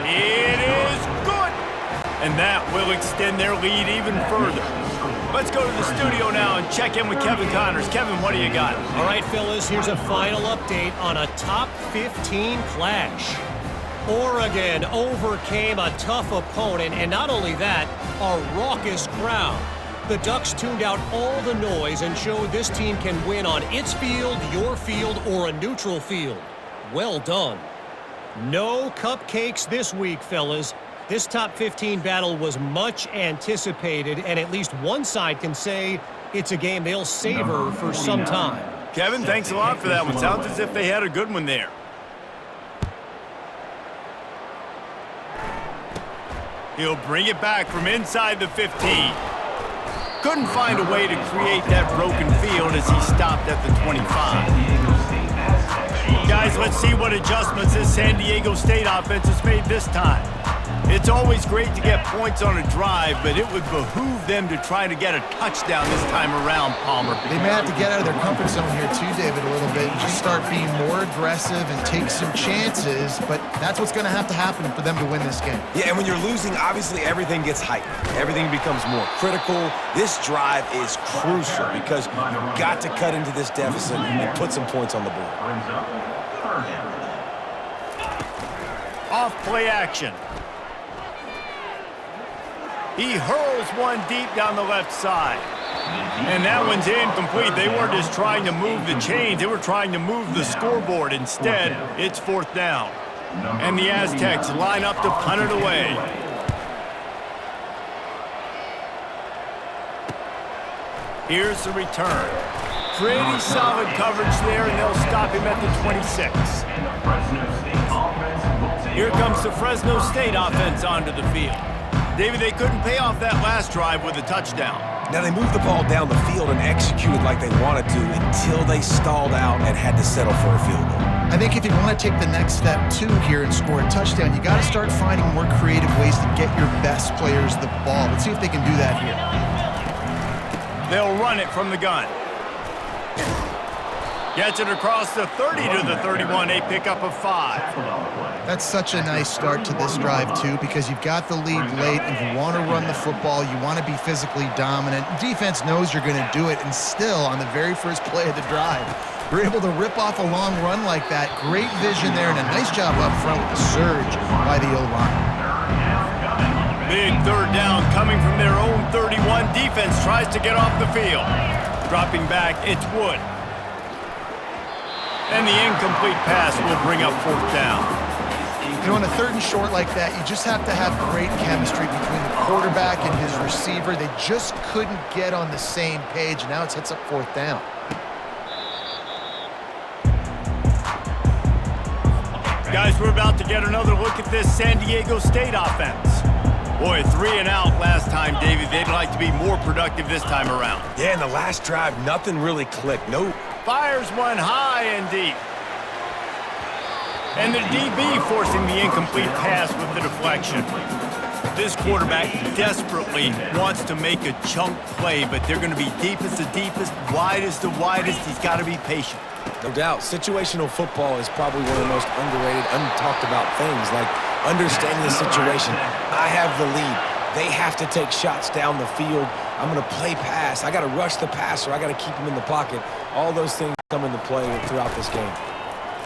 It is good! And that will extend their lead even further. Let's go to the studio now and check in with Kevin Connors. Kevin, what do you got? All right, fellas, here's a final update on a top 15 clash. Oregon overcame a tough opponent, and not only that, a raucous crowd. The Ducks tuned out all the noise and showed this team can win on its field, your field, or a neutral field. Well done. No cupcakes this week, fellas. This top 15 battle was much anticipated, and at least one side can say it's a game they'll savor for some time. Kevin, thanks a lot for that one. Sounds as if they had a good one there. He'll bring it back from inside the 15. Couldn't find a way to create that broken field as he stopped at the 25. Guys, let's see what adjustments this San Diego State offense has made this time. It's always great to get points on a drive, but it would behoove them to try to get a touchdown this time around, Palmer. They may have to get out of their comfort zone here too, David, a little bit, and just start being more aggressive and take some chances, but that's what's going to have to happen for them to win this game. Yeah, and when you're losing, obviously everything gets heightened. Everything becomes more critical. This drive is crucial because you've got to cut into this deficit and put some points on the board. Off play action. He hurls one deep down the left side. And that one's incomplete. They weren't just trying to move the chains. They were trying to move the scoreboard. Instead, it's fourth down. And the Aztecs line up to punt it away. Here's the return. Pretty solid coverage there, and they'll stop him at the 26. Here comes the Fresno State offense onto the field. David, they couldn't pay off that last drive with a touchdown. Now, they moved the ball down the field and executed like they wanted to until they stalled out and had to settle for a field goal. I think if you want to take the next step too here and score a touchdown, you got to start finding more creative ways to get your best players the ball. Let's see if they can do that here. They'll run it from the gun. Gets it across the 30 to the 31, a pickup of 5. That's such a nice start to this drive, too, because you've got the lead late and you want to run the football. You want to be physically dominant. Defense knows you're going to do it, and still, on the very first play of the drive, you're able to rip off a long run like that. Great vision there, and a nice job up front with the surge by the O-line. Big third down coming from their own 31. Defense tries to get off the field. Dropping back, it's Wood. And the incomplete pass will bring up 4th down. You know, on a 3rd and short like that, you just have to have great chemistry between the quarterback and his receiver. They just couldn't get on the same page. Now it sets up 4th down. Guys, we're about to get another look at this San Diego State offense. Boy, 3 and out last time, David. They'd like to be more productive this time around. Yeah, in the last drive, nothing really clicked. No. Fires one high and deep. And the DB forcing the incomplete pass with the deflection. This quarterback desperately wants to make a chunk play, but they're going to be deepest the deepest, widest the widest. He's got to be patient. No doubt. Situational football is probably one of the most underrated, untalked about things, like understanding the situation. I have the lead. They have to take shots down the field. I'm going to play pass. I got to rush the passer. I got to keep him in the pocket. All those things come into play throughout this game.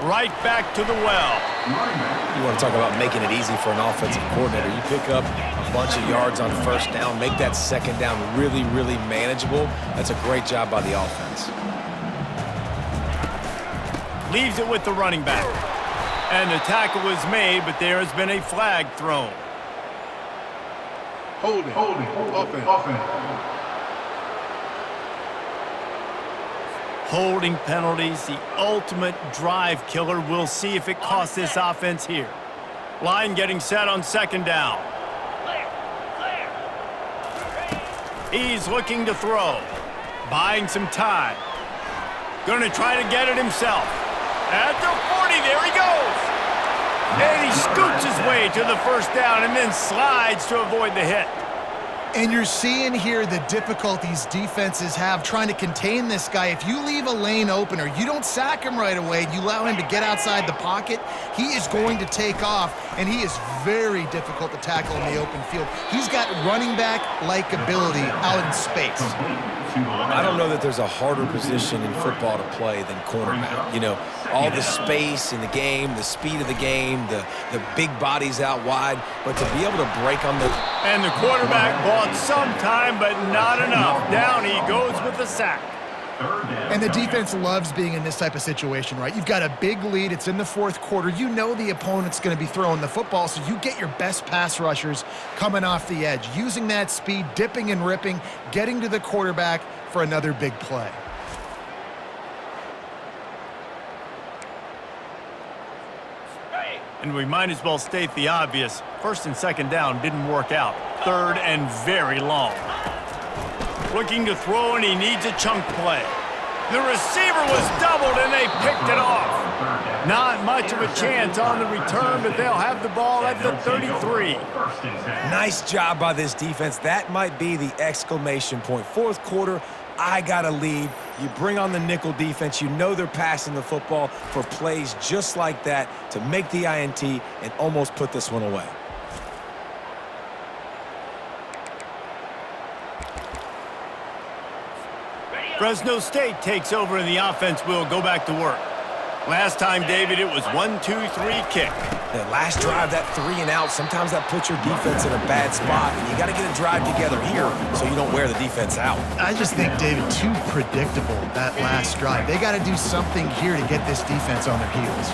Right back to the well. You want to talk about making it easy for an offensive coordinator. You pick up a bunch of yards on 1st down, make that 2nd down really, really manageable. That's a great job by the offense. Leaves it with the running back. And the tackle is made, but there has been a flag thrown. Holding. Offense. Holding penalties, the ultimate drive killer. We'll see if it costs this offense here. Line getting set on 2nd down. He's looking to throw. Buying some time. Going to try to get it himself. At the 40, there he goes. And he scoots his way to the 1st down and then slides to avoid the hit. And you're seeing here the difficulties defenses have trying to contain this guy. If you leave a lane open or you don't sack him right away and you allow him to get outside the pocket, he is going to take off, and he is very difficult to tackle in the open field. He's got running back-like ability out in space. I don't know that there's a harder position in football to play than cornerback. You know, all the space in the game, the speed of the game, the big bodies out wide, but to be able to break on the... And the quarterback bought some time, but not enough. Down he goes with the sack. And the defense loves being in this type of situation, right? You've got a big lead. It's in the 4th quarter. You know the opponent's going to be throwing the football, so you get your best pass rushers coming off the edge, using that speed, dipping and ripping, getting to the quarterback for another big play. And we might as well state the obvious. 1st and 2nd down didn't work out. 3rd and very long. Looking to throw, and he needs a chunk play. The receiver was doubled, and they picked it off. Not much of a chance on the return, but they'll have the ball at the 33. Nice job by this defense. That might be the exclamation point. 4th quarter, I got a lead. You bring on the nickel defense. You know they're passing the football for plays just like that to make the INT and almost put this one away. Fresno State takes over, and the offense will go back to work. Last time, David, it was 1-2-3 kick. That last drive, that 3 and out, sometimes that puts your defense in a bad spot, and you got to get a drive together here so you don't wear the defense out. I just think, David, too predictable, that last drive. They got to do something here to get this defense on their heels.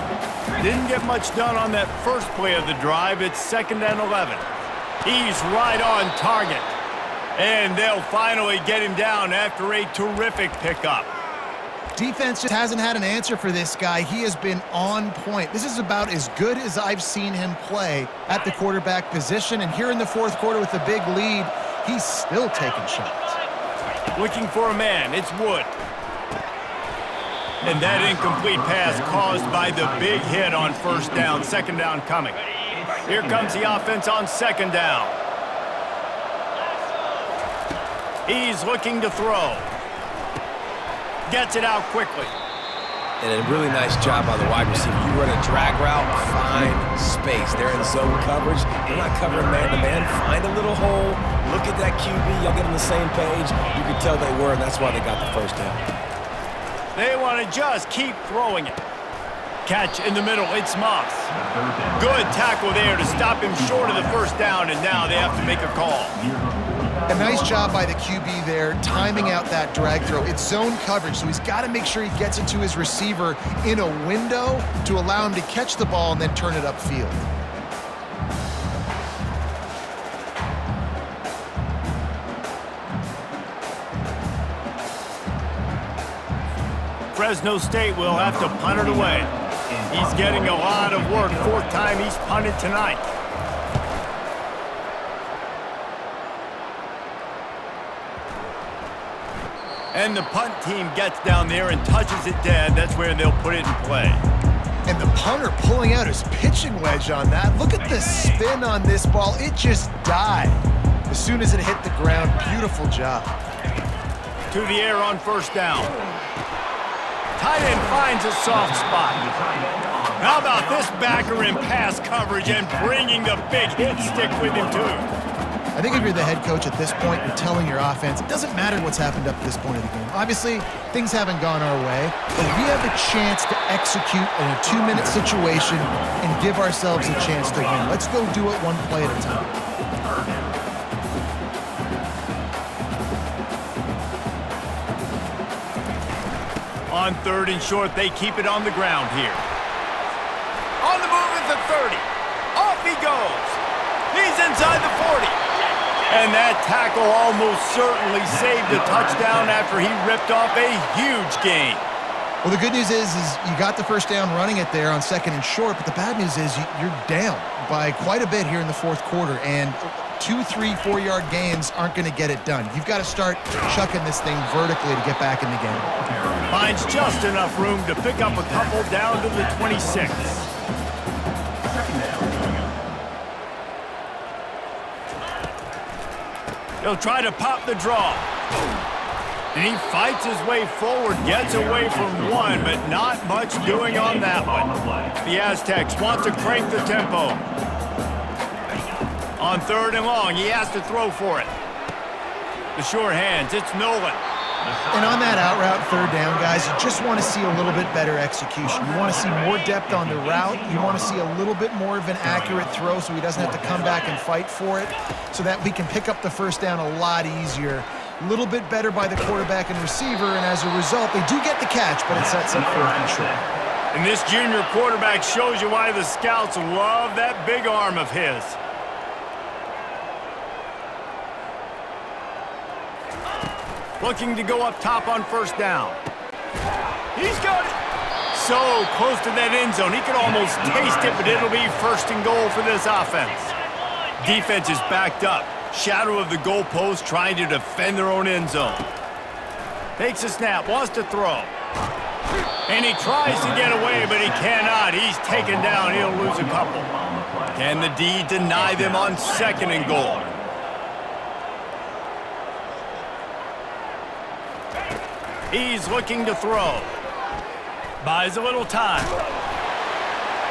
Didn't get much done on that first play of the drive. It's 2nd and 11. He's right on target. And they'll finally get him down after a terrific pickup. Defense just hasn't had an answer for this guy. He has been on point. This is about as good as I've seen him play at the quarterback position. And here in the 4th quarter with a big lead, he's still taking shots. Looking for a man. It's Wood. And that incomplete pass caused by the big hit on first down. Second down coming. Here comes the offense on second down. He's looking to throw. Gets it out quickly. And a really nice job by the wide receiver. You run a drag route, find space. They're in zone coverage. They're not covering man-to-man. Find a little hole. Look at that QB. Y'all get on the same page. You can tell they were, and that's why they got the first down. They want to just keep throwing it. Catch in the middle. It's Moss. Good tackle there to stop him short of the first down, and now they have to make a call. A nice job by the QB there, timing out that drag throw. It's zone coverage, so he's got to make sure he gets it to his receiver in a window to allow him to catch the ball and then turn it upfield. Fresno State will have to punt it away. He's getting a lot of work. Fourth time he's punted tonight. And the punt team gets down there and touches it dead. That's where they'll put it in play. And the punter pulling out his pitching wedge on that. Look at the spin on this ball. It just died as soon as it hit the ground. Beautiful job. To the air on first down. Tight end finds a soft spot. How about this backer in pass coverage and bringing the big hit stick with him too? I think if you're the head coach at this point, you're telling your offense, it doesn't matter what's happened up to this point of the game. Obviously, things haven't gone our way, but we have a chance to execute in a 2-minute situation and give ourselves a chance to win. Let's go do it one play at a time. On third and short, they keep it on the ground here. On the move at the 30. Off he goes. He's inside the 40. And that tackle almost certainly saved a touchdown after he ripped off a huge gain. Well, the good news is you got the first down running it there on second and short, but the bad news is you're down by quite a bit here in the fourth quarter, and 2, 3, 4-yard gains aren't going to get it done. You've got to start chucking this thing vertically to get back in the game. Finds just enough room to pick up a couple down to the 26. He'll try to pop the draw. And he fights his way forward, gets away from one, but not much doing on that one. The Aztecs want to crank the tempo. On third and long, he has to throw for it. The sure hands, it's Nolan. And on that out route, third down, guys, you just want to see a little bit better execution. You want to see more depth on the route. You want to see a little bit more of an accurate throw so he doesn't have to come back and fight for it, so that we can pick up the first down a lot easier. A little bit better by the quarterback and receiver, and as a result, they do get the catch, but it sets up fourth and short. And this junior quarterback shows you why the scouts love that big arm of his. Looking to go up top on first down. He's got it. So close to that end zone. He could almost taste it, but it'll be first and goal for this offense. Defense is backed up. Shadow of the goalpost, trying to defend their own end zone. Takes a snap, wants to throw. And he tries to get away, but he cannot. He's taken down. He'll lose a couple. Can the D deny them on second and goal? He's looking to throw. Buys a little time.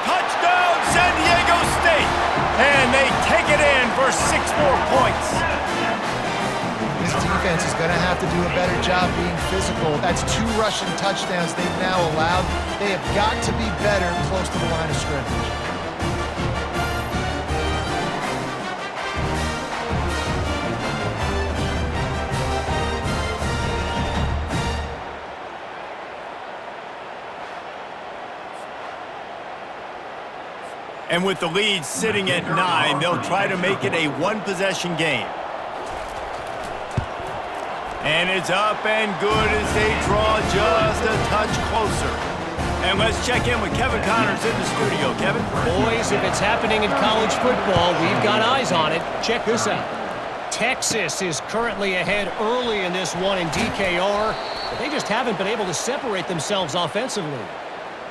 Touchdown, San Diego State! And they take it in for 6 more points. This defense is going to have to do a better job being physical. That's 2 rushing touchdowns they've now allowed. They have got to be better close to the line of scrimmage. And with the lead sitting at 9, they'll try to make it a 1-possession game. And it's up and good as they draw just a touch closer. And let's check in with Kevin Connors in the studio. Kevin? Boys, if it's happening in college football, we've got eyes on it. Check this out. Texas is currently ahead early in this one in DKR, but they just haven't been able to separate themselves offensively.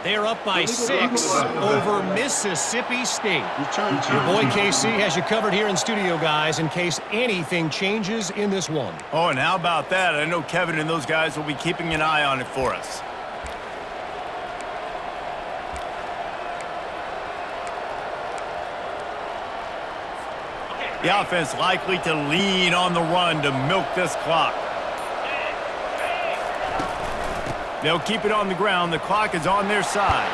They're up by 6 over Mississippi State. Your boy KC has you covered here in studio, guys, in case anything changes in this one. Oh, and how about that? I know Kevin and those guys will be keeping an eye on it for us. The offense likely to lean on the run to milk this clock. They'll keep it on the ground. The clock is on their side.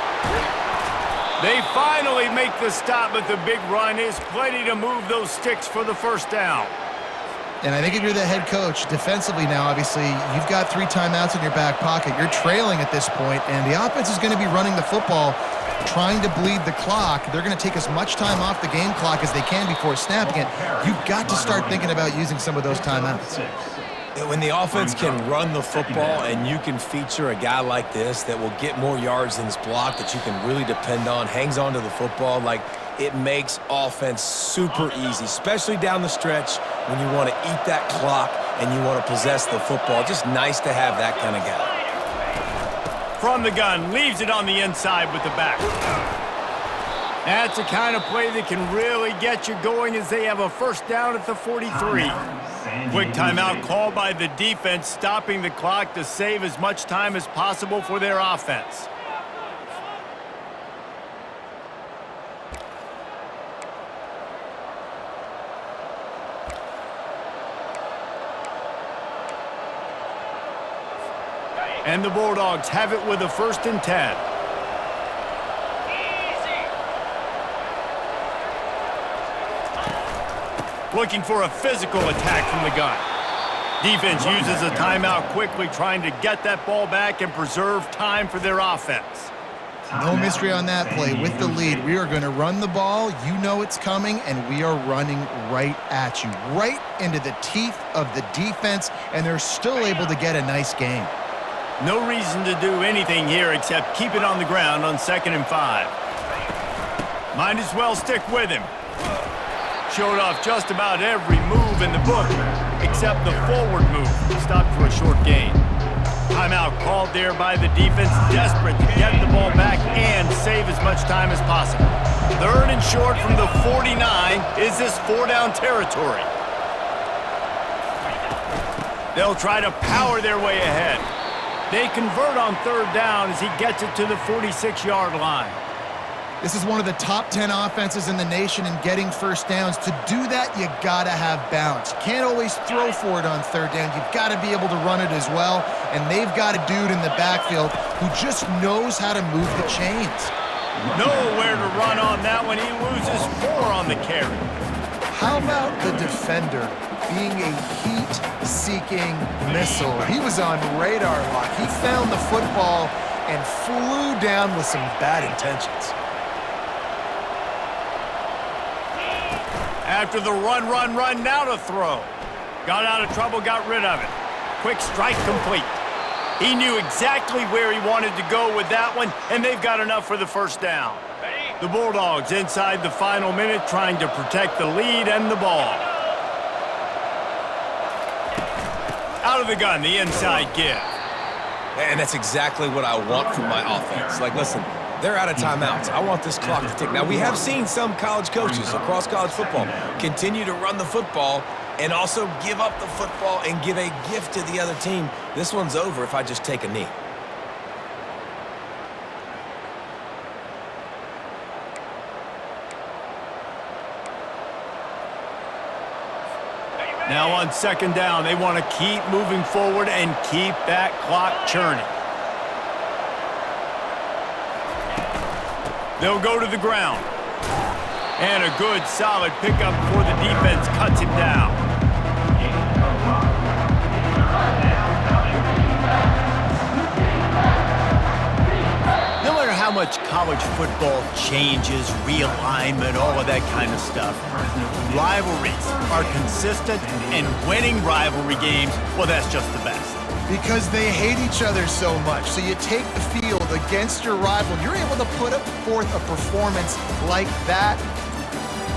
They finally make the stop, but the big run is plenty to move those sticks for the first down. And I think if you're the head coach, defensively now, obviously, you've got 3 timeouts in your back pocket. You're trailing at this point, and the offense is going to be running the football, trying to bleed the clock. They're going to take as much time off the game clock as they can before snapping it. You've got to start thinking about using some of those timeouts. When the offense can run the football and you can feature a guy like this that will get more yards than his block, that you can really depend on, hangs on to the football, like it makes offense super easy, especially down the stretch when you want to eat that clock and you want to possess the football. Just nice to have that kind of guy. From the gun, leaves it on the inside with the back. That's the kind of play that can really get you going as they have a first down at the 43. Quick timeout called by the defense, stopping the clock to save as much time as possible for their offense. And the Bulldogs have it with a 1st and 10. Looking for a physical attack from the gun. Defense uses a timeout quickly, trying to get that ball back and preserve time for their offense. No mystery on that play. With the lead, we are going to run the ball. You know it's coming, and we are running right at you, right into the teeth of the defense, and they're still able to get a nice gain. No reason to do anything here except keep it on the ground on 2nd and 5. Might as well stick with him. Showed off just about every move in the book, except the forward move. Stopped for a short gain. Timeout called there by the defense, desperate to get the ball back and save as much time as possible. 3rd and short from the 49. Is this 4-down territory? They'll try to power their way ahead. They convert on 3rd down as he gets it to the 46-yard line. This is one of the top 10 offenses in the nation in getting first downs. To do that, you got to have balance. You can't always throw for it on 3rd down. You've got to be able to run it as well. And they've got a dude in the backfield who just knows how to move the chains. Nowhere to run on that one. He loses 4 on the carry. How about the defender being a heat-seeking missile? He was on radar lock. He found the football and flew down with some bad intentions. After the run, now to throw. Got out of trouble, got rid of it. Quick strike complete. He knew exactly where he wanted to go with that one, and they've got enough for the first down. The Bulldogs inside the final minute trying to protect the lead and the ball. Out of the gun, the inside give. And that's exactly what I want from my offense. Like, listen, they're out of timeouts. I want this clock to tick. Now, we have seen some college coaches across college football continue to run the football and also give up the football and give a gift to the other team. This one's over if I just take a knee. Now on 2nd down, they want to keep moving forward and keep that clock churning. They'll go to the ground. And a good, solid pickup before the defense cuts him down. No matter how much college football changes, realignment, all of that kind of stuff, rivalries are consistent, and winning rivalry games, well, that's just the best. Because they hate each other so much. So you take the field against your rival, you're able to put forth a performance like that.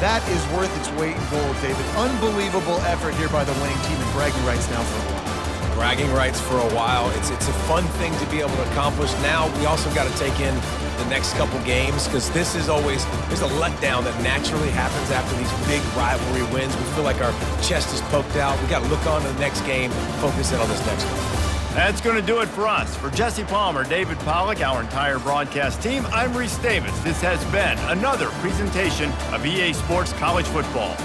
That is worth its weight in gold, David. Unbelievable effort here by the winning team, and bragging rights now for a while. Bragging rights for a while. It's a fun thing to be able to accomplish. Now we also got to take in the next couple games, because this is always, there's a letdown that naturally happens after these big rivalry wins. We feel like our chest is poked out. We got to look on to the next game, focus in on this next one. That's going to do it for us. For Jesse Palmer, David Pollack, our entire broadcast team, I'm Reese Davis. This has been another presentation of EA Sports College Football.